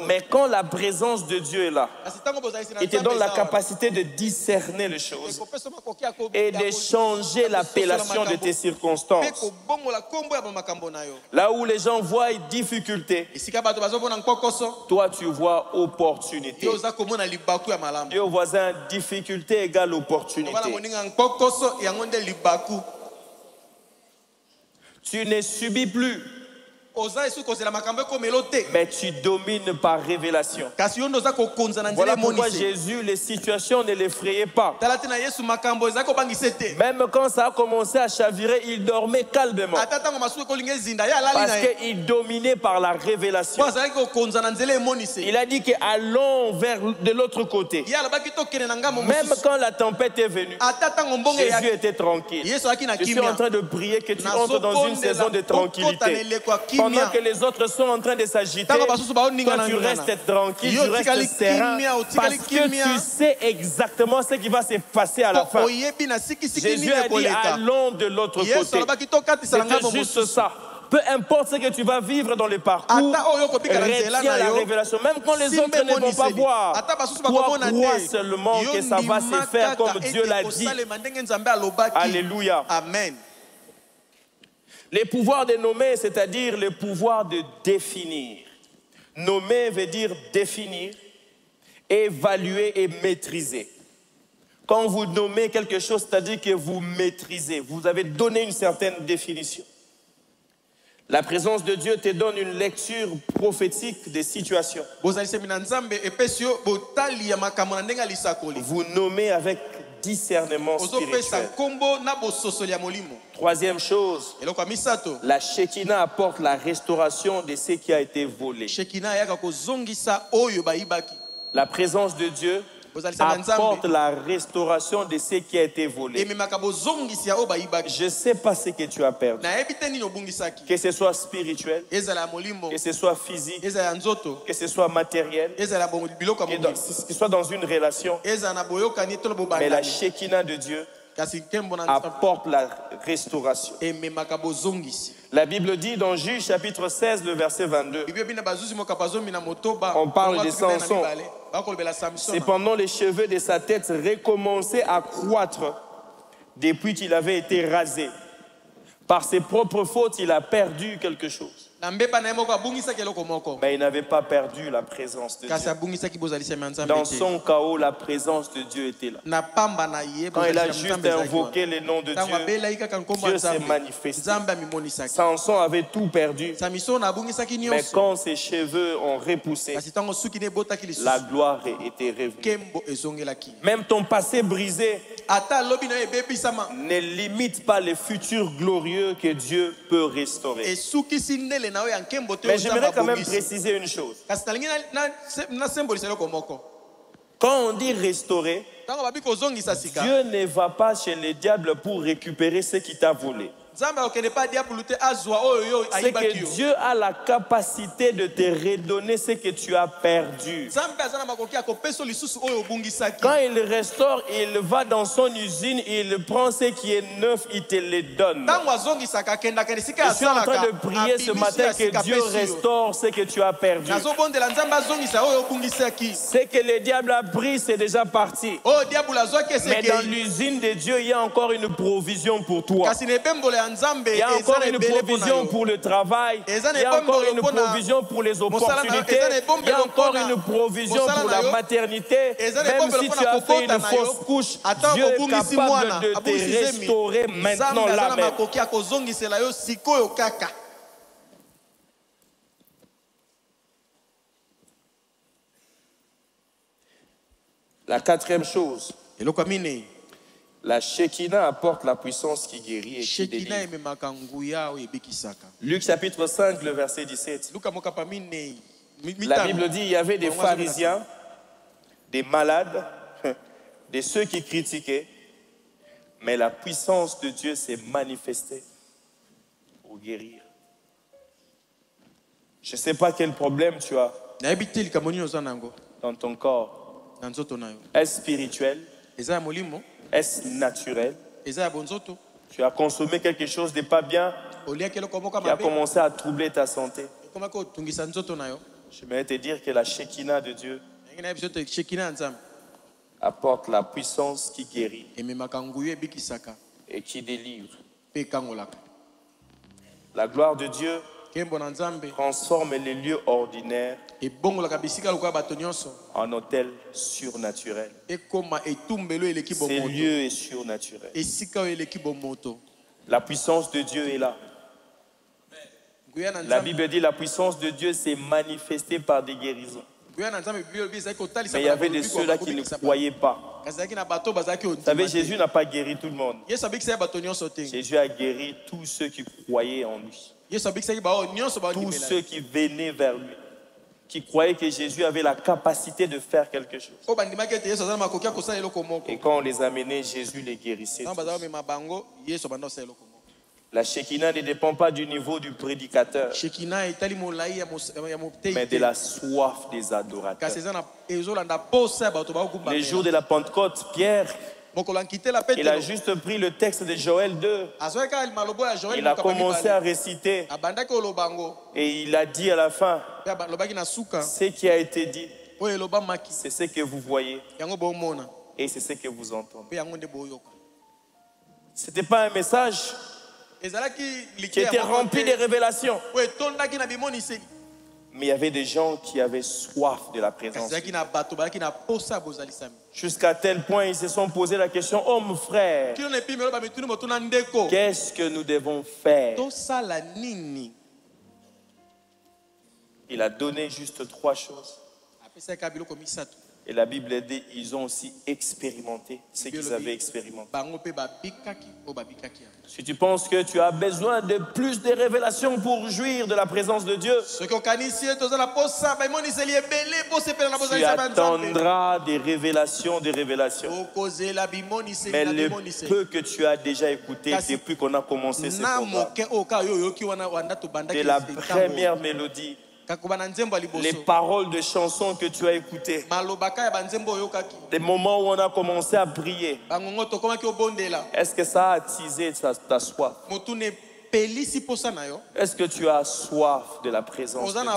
Mais quand la présence de Dieu est là, il te donne la capacité de discerner les choses et de changer l'appellation de tes circonstances. Là où les gens voient difficulté, toi tu vois opportunité. Dis au voisin, difficulté égale opportunité. Tu ne subis plus, mais tu domines par révélation. Voilà pourquoi Jésus, les situations ne l'effrayaient pas. Même quand ça a commencé à chavirer, il dormait calmement. Parce qu'il dominait par la révélation. Il a dit qu'allons vers de l'autre côté. Même quand la tempête est venue, Jésus était tranquille. Je suis en train de prier que tu entres dans une saison de tranquillité. Pendant que les autres sont en train de s'agiter, toi tu restes tranquille, tu restes serein, parce que tu sais exactement ce qui va se passer à la fin. Jésus a dit allons de l'autre côté. C'était juste ça. Peu importe ce que tu vas vivre dans le parcours, retiens la révélation. Même quand les autres ne vont pas voir, toi crois seulement que ça va se faire comme Dieu l'a dit. Alléluia. Amen. Les pouvoirs de nommer, c'est-à-dire le pouvoir de définir. Nommer veut dire définir, évaluer et maîtriser. Quand vous nommez quelque chose, c'est-à-dire que vous maîtrisez, vous avez donné une certaine définition. La présence de Dieu te donne une lecture prophétique des situations. Vous nommez avec discernement spirituel. Troisième chose, la Shekinah apporte la restauration de ce qui a été volé. La présence de Dieu apporte la restauration de ce qui a été volé. Je ne sais pas ce que tu as perdu. Que ce soit spirituel, que ce soit physique, que ce soit matériel, que ce soit dans une relation. Mais la Shekinah de Dieu apporte la restauration. La Bible dit dans Juge chapitre 16, le verset 22, on parle de Samson. Cependant, les cheveux de sa tête recommençaient à croître depuis qu'il avait été rasé. Par ses propres fautes, il a perdu quelque chose. Mais il n'avait pas perdu la présence de Dieu. Dans son chaos, la présence de Dieu était là. Quand il a juste invoqué le nom de Dieu, Dieu s'est manifesté. Samson avait tout perdu. Mais quand ses cheveux ont repoussé, la gloire était revenue. Même ton passé brisé ne limite pas le futur glorieux que Dieu peut restaurer. Mais j'aimerais quand même préciser une chose. Quand on dit restaurer, Dieu ne va pas chez le diable pour récupérer ce qui t'a volé. C'est que Dieu a la capacité de te redonner ce que tu as perdu. Quand il restaure, il va dans son usine, il prend ce qui est neuf, il te le donne. Je suis en train de prier ce matin que Dieu restaure ce que tu as perdu. Ce que le diable a pris, c'est déjà parti. Mais dans l'usine de Dieu, il y a encore une provision pour toi. Il y a encore une provision pour le travail. Il y a encore une provision pour les opportunités. Il y a encore une provision pour la maternité. Même si tu as fait une fausse couche, Dieu est capable de te restaurer maintenant là même. La quatrième chose, la Shekinah apporte la puissance qui guérit et qui délivre. Luc chapitre 5, le verset 17. La Bible dit, il y avait des pharisiens, des malades, de ceux qui critiquaient, mais la puissance de Dieu s'est manifestée pour guérir. Je ne sais pas quel problème tu as dans ton corps. Est-ce spirituel? Est-ce naturel? Tu as consommé quelque chose de pas bien qui a commencé à troubler ta santé. Je vais te dire que la Shekinah de Dieu apporte la puissance qui guérit et qui délivre. La gloire de Dieu transforme les lieux ordinaires en hôtel surnaturel. Ces lieux est surnaturel. La puissance de Dieu est là. La Bible dit la puissance de Dieu s'est manifestée par des guérisons. Mais il y avait de ceux-là qui ne croyaient pas. Vous savez, Jésus n'a pas guéri tout le monde. Jésus a guéri tous ceux qui croyaient en lui. Tous ceux qui venaient vers lui, qui croyaient que Jésus avait la capacité de faire quelque chose. Et quand on les amenait, Jésus les guérissait. La Shekinah ne dépend pas du niveau du prédicateur, mais de la soif des adorateurs. Les jours de la Pentecôte, Pierre, il a juste pris le texte de Joël 2. Il a commencé à réciter. Et il a dit à la fin, ce qui a été dit, c'est ce que vous voyez. Et c'est ce que vous entendez. Ce n'était pas un message qui était rempli de révélations. Mais il y avait des gens qui avaient soif de la présence. Jusqu'à tel point, ils se sont posé la question, oh mon frère, qu'est-ce que nous devons faire? Il a donné juste 3 choses. Et la Bible dit, ils ont aussi expérimenté ce qu'ils avaient expérimenté. Si tu penses que tu as besoin de plus de révélations pour jouir de la présence de Dieu, tu attendras des révélations, Mais le peu que tu as déjà écouté depuis qu'on a commencé ce programme, de la première mélodie, les paroles de chansons que tu as écoutées, les moments où on a commencé à prier, est-ce que ça a attisé ta soif? Est-ce que tu as soif de la présence de Dieu?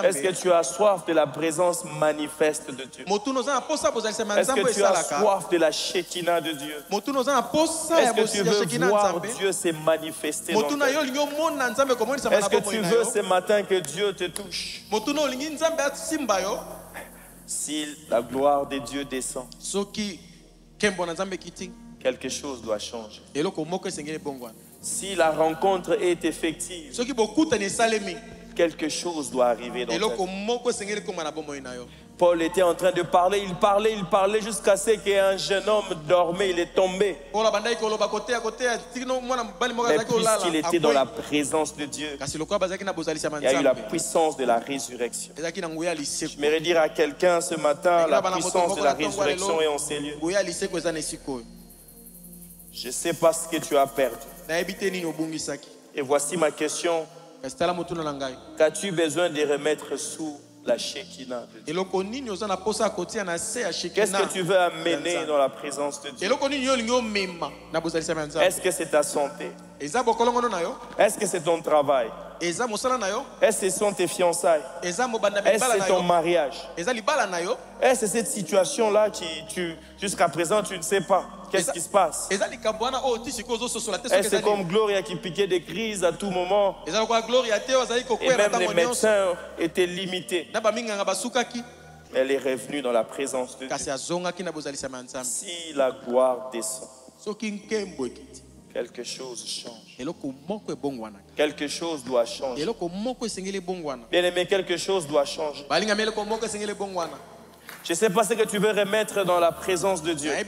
Est-ce que tu as soif de la présence manifeste de Dieu? Est-ce que tu as soif de la Shekinah de Dieu? Est-ce que tu veux voir Dieu se manifester dans ta vie? Est-ce que tu veux ce matin que Dieu te touche? Si la gloire de Dieu descend, quelque chose doit changer. Si la rencontre est effective, quelque chose doit arriver dans ta vie. Paul était en train de parler, il parlait jusqu'à ce qu'un jeune homme dormait, il est tombé. Mais puisqu'il était dans la présence de Dieu, il y a eu la puissance de la résurrection. J'aimerais dire à quelqu'un ce matin, la puissance de la résurrection est en ces lieux. Je ne sais pas ce que tu as perdu. Et voici ma question. Qu'as-tu besoin de remettre sous la Shekinah de Dieu? Qu'est-ce que tu veux amener dans la présence de Dieu? Est-ce que c'est ta santé? Est-ce que c'est ton travail? Est-ce que ce sont tes fiançailles? Est-ce que c'est ton mariage? Est-ce que cette situation-là, jusqu'à présent, tu ne sais pas? Qu'est-ce qui se passe? Est-ce que c'est comme Gloria qui piquait des crises à tout moment? Et même les médecins étaient limités. Elle est revenue dans la présence de Dieu. Si la gloire descend, quelque chose change. Quelque chose doit changer. Bien aimé, quelque chose doit changer. Je ne sais pas ce que tu veux remettre dans la présence de Dieu. Est-ce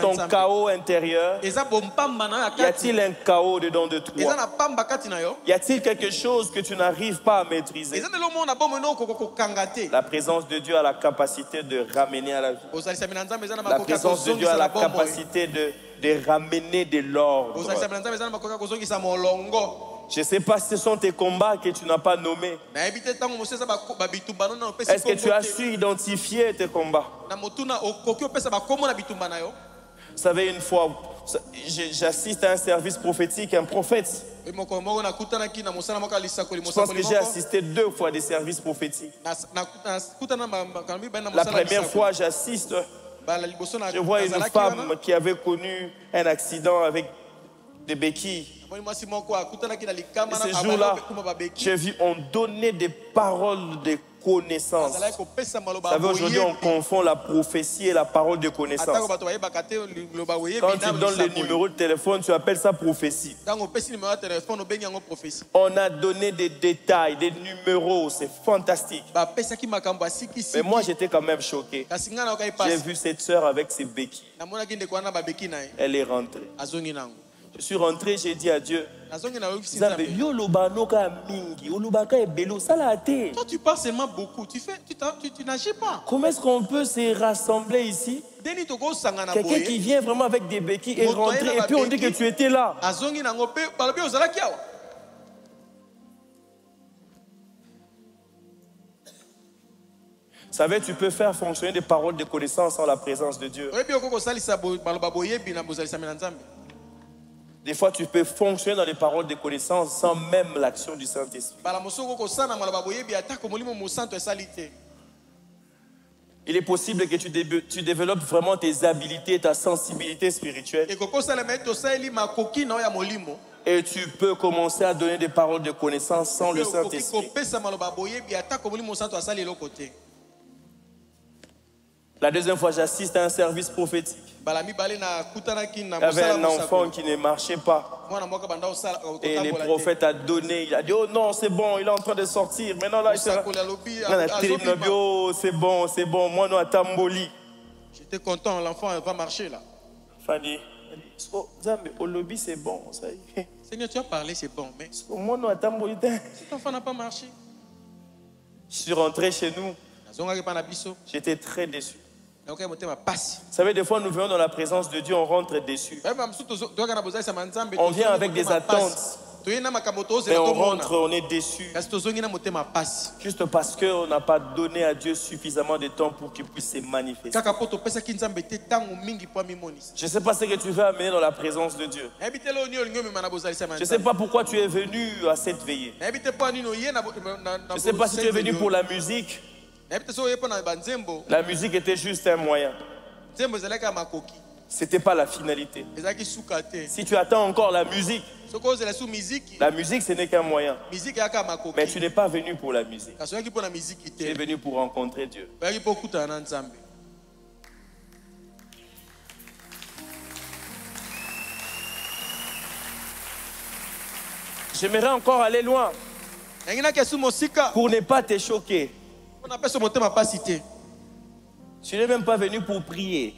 ton chaos intérieur? Y a-t-il un chaos dedans de toi? Y a-t-il quelque chose que tu n'arrives pas à maîtriser? La présence de Dieu a la capacité de ramener à la vie. La présence de Dieu a la capacité de ramener de l'ordre. Je ne sais pas si ce sont tes combats que tu n'as pas nommés. Est-ce que tu as su identifier tes combats? Vous savez, une fois, j'assiste à un service prophétique, un prophète. Je pense que j'ai assisté 2 fois des services prophétiques. La première fois, j'assiste. Je vois une femme qui avait connu un accident avec des béquilles. Et ce jour-là, j'ai vu, on donnait des paroles de connaissance. Vous savez, aujourd'hui, on confond la prophétie et la parole de connaissance. Quand tu donnes le numéro de téléphone, tu appelles ça prophétie. On a donné des détails, des numéros, c'est fantastique. Mais moi, j'étais quand même choqué. J'ai vu cette sœur avec ses béquilles. Elle est rentrée. Je suis rentré, j'ai dit à Dieu, toi tu parles seulement beaucoup, tu n'agis pas. Comment est-ce qu'on peut se rassembler ici? Quelqu'un qui vient vraiment avec des béquilles et rentrer et puis on dit que tu étais là. Vous savez, tu peux faire fonctionner des paroles de connaissance sans la présence de Dieu. Des fois, tu peux fonctionner dans les paroles de connaissance sans même l'action du Saint-Esprit. Il est possible que tu développes vraiment tes habilités, ta sensibilité spirituelle. Et tu peux commencer à donner des paroles de connaissance sans le Saint-Esprit. La deuxième fois, j'assiste à un service prophétique. Il y avait un enfant qui ne marchait pas. Et le prophète a donné. Il a dit, oh non, c'est bon, il est en train de sortir. Maintenant là, c'est bon, c'est bon. Moi, nous, à Tamboli. J'étais content, l'enfant va marcher là. Fanny. Oh, au lobby, c'est bon. Ça y est. Seigneur, tu as parlé, c'est bon. Mais cet enfant n'a pas marché. Je suis rentré chez nous. J'étais très déçu. Vous savez, des fois, nous venons dans la présence de Dieu, on rentre déçu. On vient avec des attentes. Mais on rentre, on est déçu. Juste parce qu'on n'a pas donné à Dieu suffisamment de temps pour qu'il puisse se manifester. Je ne sais pas ce que tu veux amener dans la présence de Dieu. Je ne sais pas pourquoi tu es venu à cette veillée. Je ne sais pas si tu es venu pour la musique. La musique était juste un moyen. Ce n'était pas la finalité. Si tu attends encore la musique, ce n'est qu'un moyen. Mais tu n'es pas venu pour la musique. Tu es venu pour rencontrer Dieu. J'aimerais encore aller loin pour ne pas te choquer. Tu n'es même pas venu pour prier.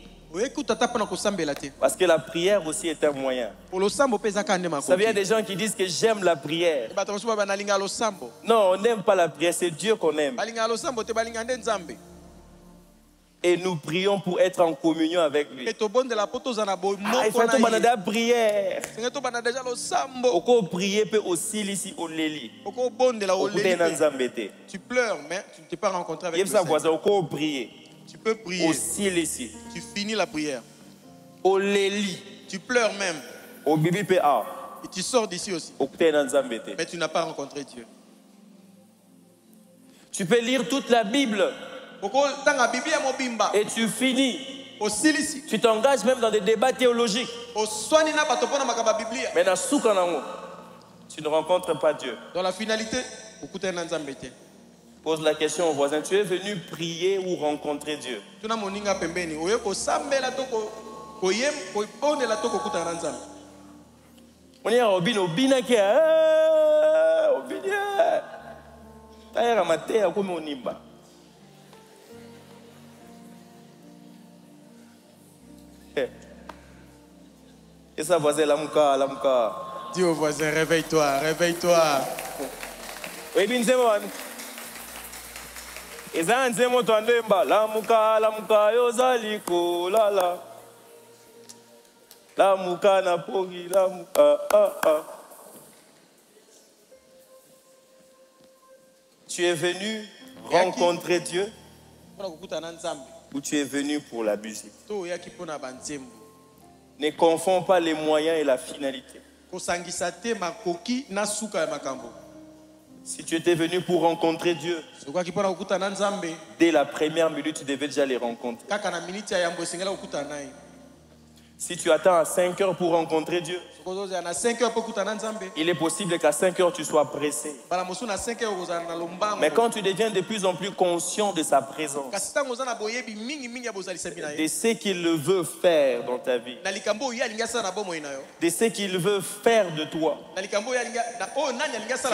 Parce que la prière aussi est un moyen. Vous savez, il y a des gens qui disent que j'aime la prière. Non, on n'aime pas la prière, c'est Dieu qu'on aime. Et nous prions pour être en communion avec lui. Il faut la prière. Tu pleures, mais tu ne t'es pas rencontré avec lui. Tu peux prier. Tu finis la prière. Tu pleures même. Et tu sors d'ici aussi. Mais tu n'as pas rencontré Dieu. Tu peux lire toute la Bible. Et tu finis. Tu t'engages même dans des débats théologiques. Mais dans tu ne rencontres pas Dieu. Dans la finalité, pose la question au voisin, tu es venu prier ou rencontrer Dieu? Et ça, voisin, la mouka. Dis au voisin, réveille-toi. Oui, bien, c'est bon. Et ça, c'est mon toit de mba. La mouka, yozaliko, la. La mouka na pogi, la mouka, Tu es venu rencontrer Dieu ou tu es venu pour la musique? Ne confonds pas les moyens et la finalité. Si tu étais venu pour rencontrer Dieu, dès la première minute, tu devais déjà les rencontrer. Si tu attends à 5 heures pour rencontrer Dieu, il est possible qu'à 5 heures tu sois pressé. Mais quand tu deviens de plus en plus conscient de sa présence, de ce qu'il veut faire dans ta vie, de ce qu'il veut faire de toi, tu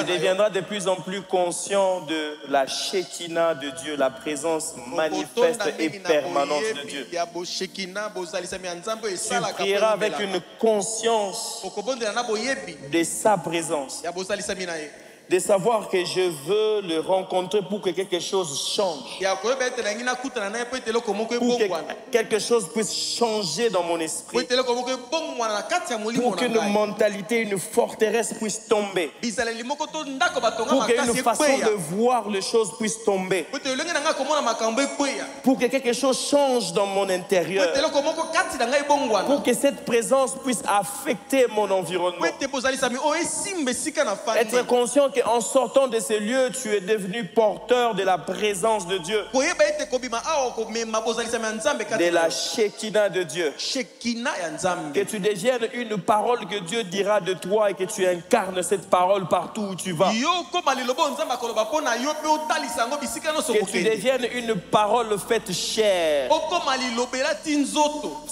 deviendras de plus en plus conscient de la Shekinah de Dieu, la présence manifeste et permanente de Dieu. Tu prieras avec une conscience de sa présence, de savoir que je veux le rencontrer pour que quelque chose change, pour que quelque chose puisse changer dans mon esprit, pour qu'une mentalité, une forteresse puisse tomber, pour qu'une façon de voir les choses puisse tomber, pour que quelque chose change dans mon intérieur, pour que cette présence puisse affecter mon environnement. Être conscient que qu'en sortant de ces lieux, tu es devenu porteur de la présence de Dieu. De la Shekinah de Dieu. Que tu deviennes une parole que Dieu dira de toi et que tu incarnes cette parole partout où tu vas. Que tu deviennes une parole faite chair. Vous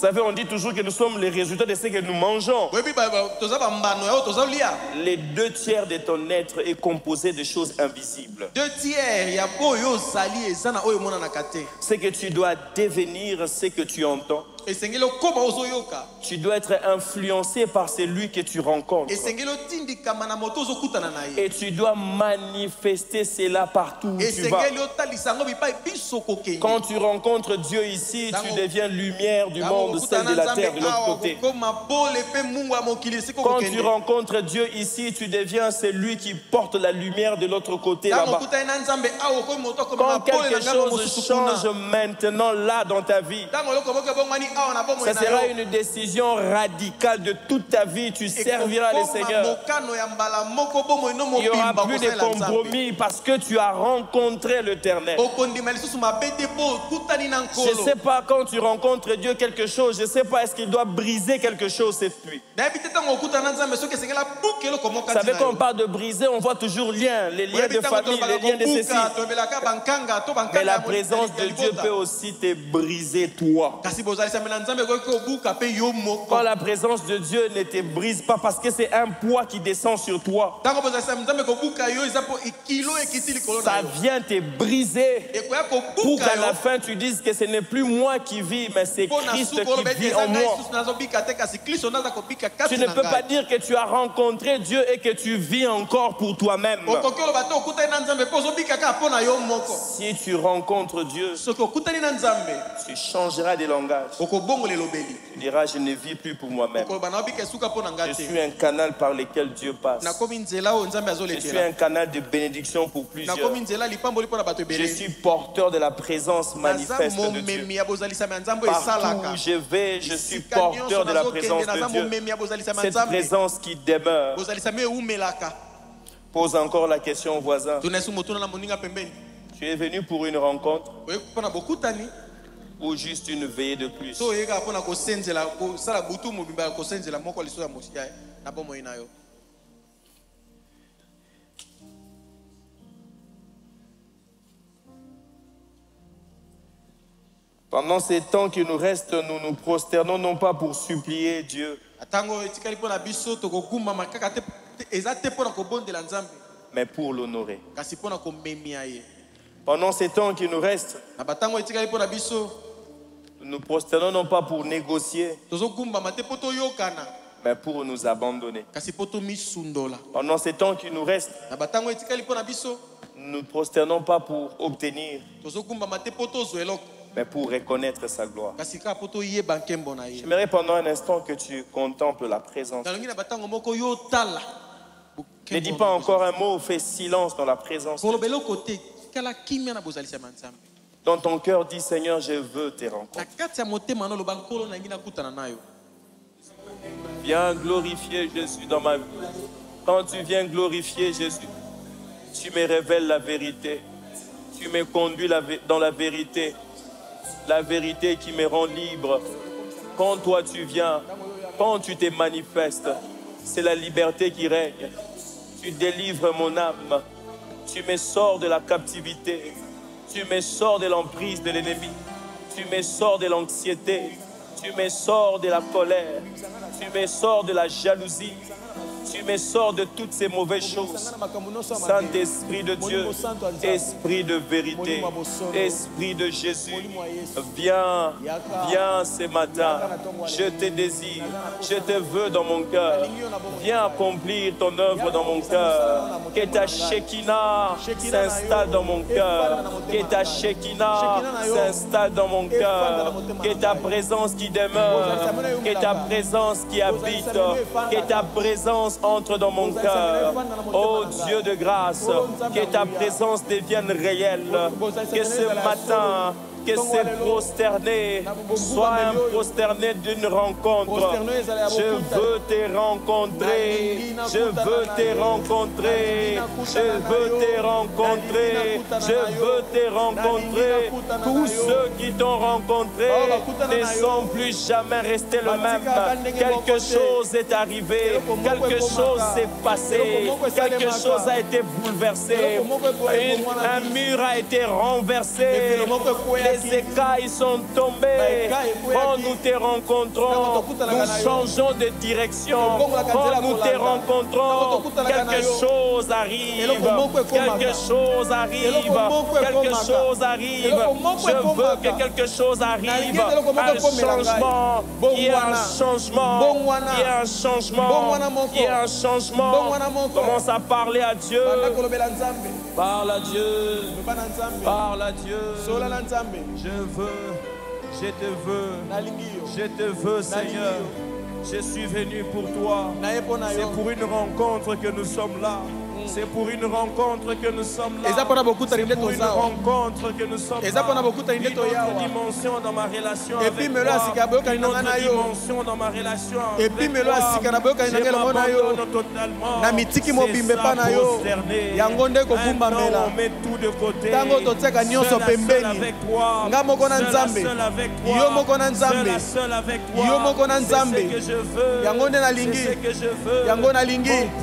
savez, on dit toujours que nous sommes les résultats de ce que nous mangeons. Les 2 tiers de ton être est composé de choses invisibles. Ce que tu dois devenir, ce que tu entends. Tu dois être influencé par celui que tu rencontres. Et tu dois manifester cela partout où tu vas. Quand tu rencontres Dieu ici, tu deviens lumière du monde, celle de la terre de l'autre côté. Quand tu rencontres Dieu ici, tu deviens celui qui porte la lumière de l'autre côté là-bas. Quand quelque chose change maintenant là dans ta vie, ça sera une décision radicale de toute ta vie. Tu serviras le Seigneur. Il n'y aura plus de compromis parce que tu as rencontré l'Éternel. Je ne sais pas, quand tu rencontres Dieu quelque chose, je ne sais pas, est-ce qu'il doit briser quelque chose cette nuit. Vous savez, quand on parle de briser, on voit toujours les liens de famille, les liens de ceci. Mais la présence de Dieu peut aussi te briser toi. Quand la présence de Dieu ne te brise pas parce que c'est un poids qui descend sur toi, ça vient te briser pour qu'à la fin tu dises que ce n'est plus moi qui vis, mais c'est Christ qui vit en moi. Tu ne peux pas dire que tu as rencontré Dieu et que tu vis encore pour toi-même. Si tu rencontres Dieu, tu changeras de langage. Tu diras, je ne vis plus pour moi-même. Je suis un canal par lequel Dieu passe. Je suis un canal de bénédiction pour plusieurs. Je suis porteur de la présence manifeste de Dieu. Partout où je vais, je suis porteur de la présence de Dieu. Cette présence qui demeure. Pose encore la question au voisin. Tu es venu pour une rencontre ou juste une veillée de plus? Pendant ces temps qui nous restent, nous nous prosternons non pas pour supplier Dieu, mais pour l'honorer. Pendant ces temps qui nous restent, nous nous prosternons non pas pour négocier, mais pour nous abandonner. Pendant ces temps qui nous restent, nous ne nous prosternons pas pour obtenir, mais pour reconnaître sa gloire. J'aimerais pendant un instant que tu contemples la présence. Ne dis pas encore un mot, fais silence dans la présence. Dans ton cœur, dis Seigneur, je veux te rencontrer. Viens glorifier Jésus dans ma vie. Quand tu viens glorifier Jésus, tu me révèles la vérité. Tu me conduis dans la vérité qui me rend libre. Quand toi tu viens, quand tu te manifestes, c'est la liberté qui règne. Tu délivres mon âme. Tu me sors de la captivité. Tu me sors de l'emprise de l'ennemi. Tu me sors de l'anxiété. Tu me sors de la colère. Tu me sors de la jalousie. Tu me sors de toutes ces mauvaises choses. Saint-Esprit de Dieu, Esprit de vérité, Esprit de Jésus, viens, viens ce matin. Je te désire, je te veux dans mon cœur. Viens accomplir ton œuvre dans mon cœur. Que ta Shekinah s'installe dans mon cœur. Que ta Shekinah s'installe dans mon cœur. Que ta présence qui demeure, que ta présence qui habite, que ta présence présence entre dans mon cœur. Oh Dieu de grâce, que ta présence devienne réelle. Que ce matin, que c'est prosterné soit un prosterné d'une rencontre. Je veux te rencontrer. Je veux te rencontrer. Je veux te rencontrer. Je veux te rencontrer. Tous ceux qui t'ont rencontré ne sont plus jamais restés le même. Quelque chose est arrivé. Quelque chose s'est passé. Quelque chose a été bouleversé. Un mur a été renversé. Les écailles sont tombées. Quand nous te rencontrons, nous changeons de direction. Quand nous te rencontrons, quelque chose arrive. Quelque chose arrive. Quelque chose arrive. Je veux que quelque chose arrive. Un changement. Il y a un changement. Il y a un changement. Il y a un changement. Commence à parler à Dieu. Parle à Dieu. Parle à Dieu. Je te veux, Seigneur. Je suis venu pour toi. C'est pour une rencontre que nous sommes là. C'est pour une rencontre que nous sommes là. C'est pour une rencontre que nous sommes là. Une autre dimension dans ma relation avec toi. Une autre dimension dans ma relation avec toi. Je m'abandonne totalement. C'est ça, prosterné. Maintenant, on met tout de côté. Seul avec toi. Seul avec toi. Seul avec toi. C'est ce que je veux. C'est ce que je veux. Mon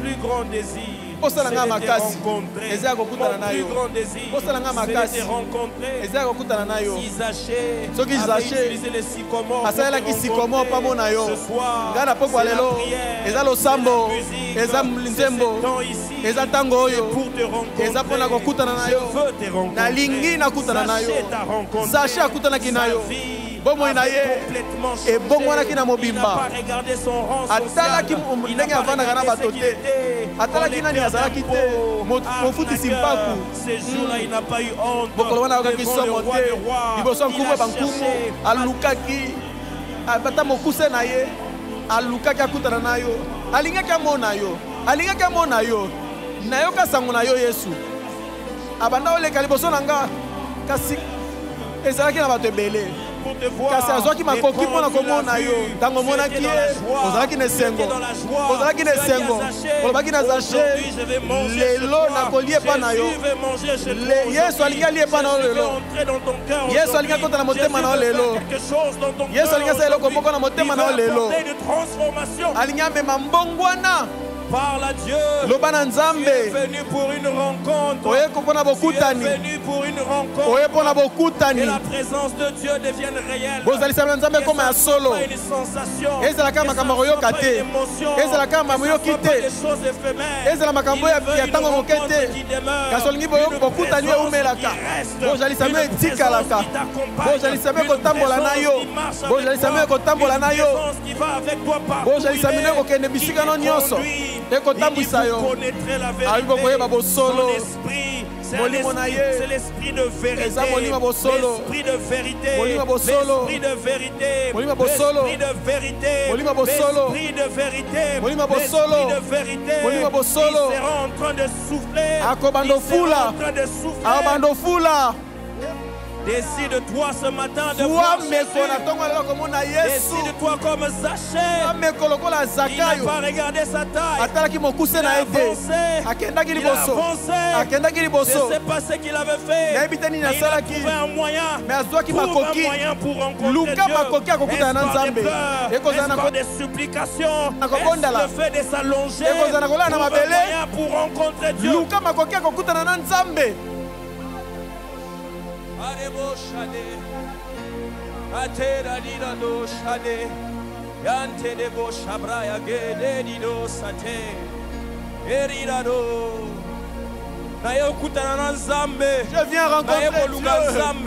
plus grand désir. C'est de te rencontrer. Mon plus grand désir, c'est de te rencontrer. Isaché avait utilisé le sycomore pour te rencontrer. Ce soir, c'est la prière, c'est la musique, c'est ce temps ici. C'est pour te rencontrer. Je veux te rencontrer. Saché ta rencontre. Sa vie bomoi na ye ebongwanaki na mobimba atalaki ndenge avandaka na bato te atalaki nani azalaki te mofutisi mpaku mokolo wana akokaki somo te liboso nkumu bankumu alukaki ata mokuse na ye alukaki akutana na yo alingaki amona yo nayoka sango na yo Yesu abanda oleka liboso na nga kasi ezalaki na bato ebele kasi azwaki makoki mpona komona yo ntango omonaki ye ozalaki na esengo olobaki na Zache lelo nakolia epa na yo Yesu alingi alia epa na yo lelo Yesu alingi akota na motema na yo lelo Yesu alingi asala eloko moko na motema na yo lelo alingi amema mbongwana. Parle à Dieu. Tu es venu pour une rencontre. Tu es venu pour une rencontre. Que la présence de Dieu devienne réelle. Pas solo. Une sensation. Pas une émotion. Pas des choses éphémères. Il veut une rencontre qui demeure. Une présence qui t'accompagne. Une présence qui va avec toi partout. Et vous connaîtrez la vérité. Son esprit, c'est l'esprit de vérité. L'esprit de vérité. L'esprit de vérité. L'esprit de vérité. L'esprit de vérité. L'esprit de vérité. Il sera en train de souffler. Il sera en train de souffler. Décide-toi ce matin de voir Décide-toi comme Zaché. Il n'a pas regardé sa taille. Il a avancé. Je ne sais pas ce qu'il avait fait. Mais il a trouvé un moyen pour rencontrer Dieu. N'est-ce pas des supplications? Est-ce le fait de s'allonger? Trouve un moyen pour rencontrer Dieu. Adebo shade, atera dina do shade, yante debo shabra ya gede dido sate, erira do, Je viens rencontrer Dieu.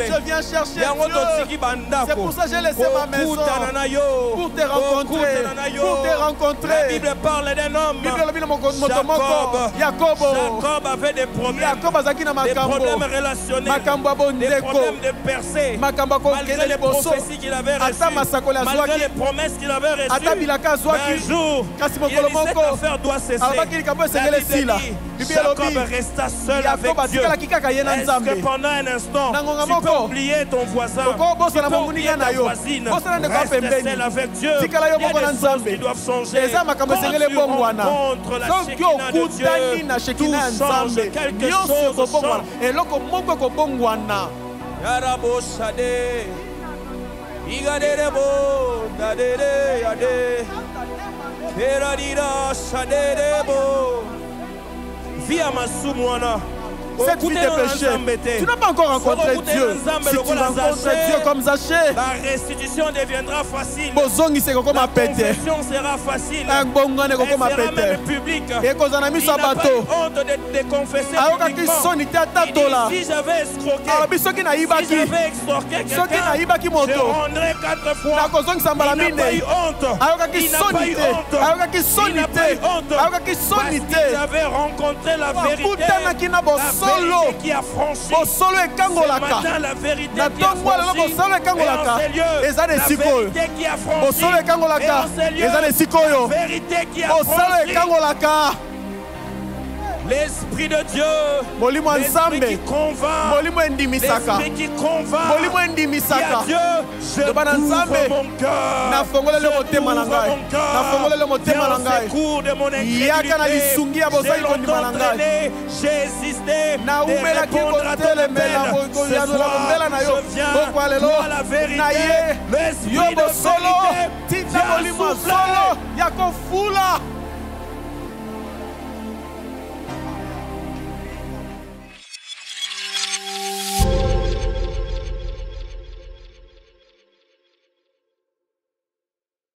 Je viens chercher Dieu. C'est pour ça que j'ai laissé ma maison. Pour te rencontrer. Pour te rencontrer. La Bible parle d'un homme. Jacob avait des problèmes. Des problèmes relationnels. Des problèmes de percée. Malgré les prophéties qu'il avait reçues. Malgré les promesses qu'il avait reçues. Un jour, cette affaire doit cesser. Jacob resta seul avec Dieu. Est-ce que pendant un instant, tu peux oublier ton voisin, tu peux oublier ta voisine, reste seul avec Dieu. Il y a des choses qui doivent changer. Quand tu rencontres la Shekinah de Dieu, tout change, quelque chose change. Yarabo Shade, Igadebo, Dadede, Yade, Keradira, Shadebo. Via Masumwana. Cette vie de péché, tu n'as pas encore rencontré Dieu. Si tu rencontres Dieu comme Zachée, la restitution deviendra facile. La confession sera facile. Elle sera même publique. Il n'a pas eu honte de confesser publiquement. Il dit, si j'avais escroqué, si j'avais extorqué quelqu'un, je rendrai 4 fois. Il n'a pas eu honte. Il n'a pas eu honte. Il n'a pas eu honte. Parce qu'il avait rencontré la vérité. Qui a franchi. Maintenant, la vérité qui a franchi. Et en ces lieux, la vérité qui a franchi. Et en ces lieux, la vérité qui a franchi. L'Esprit de Dieu, l'Esprit qui convainc, l'Esprit qui convainc, qui a Dieu, je t'ouvre mon cœur, viens au secours de mon intégrité, j'ai longtemps traîné, j'ai existé, de répondre à ton appel, ce soir, je viens, toi la vérité, l'Esprit de vérité, viens souffler.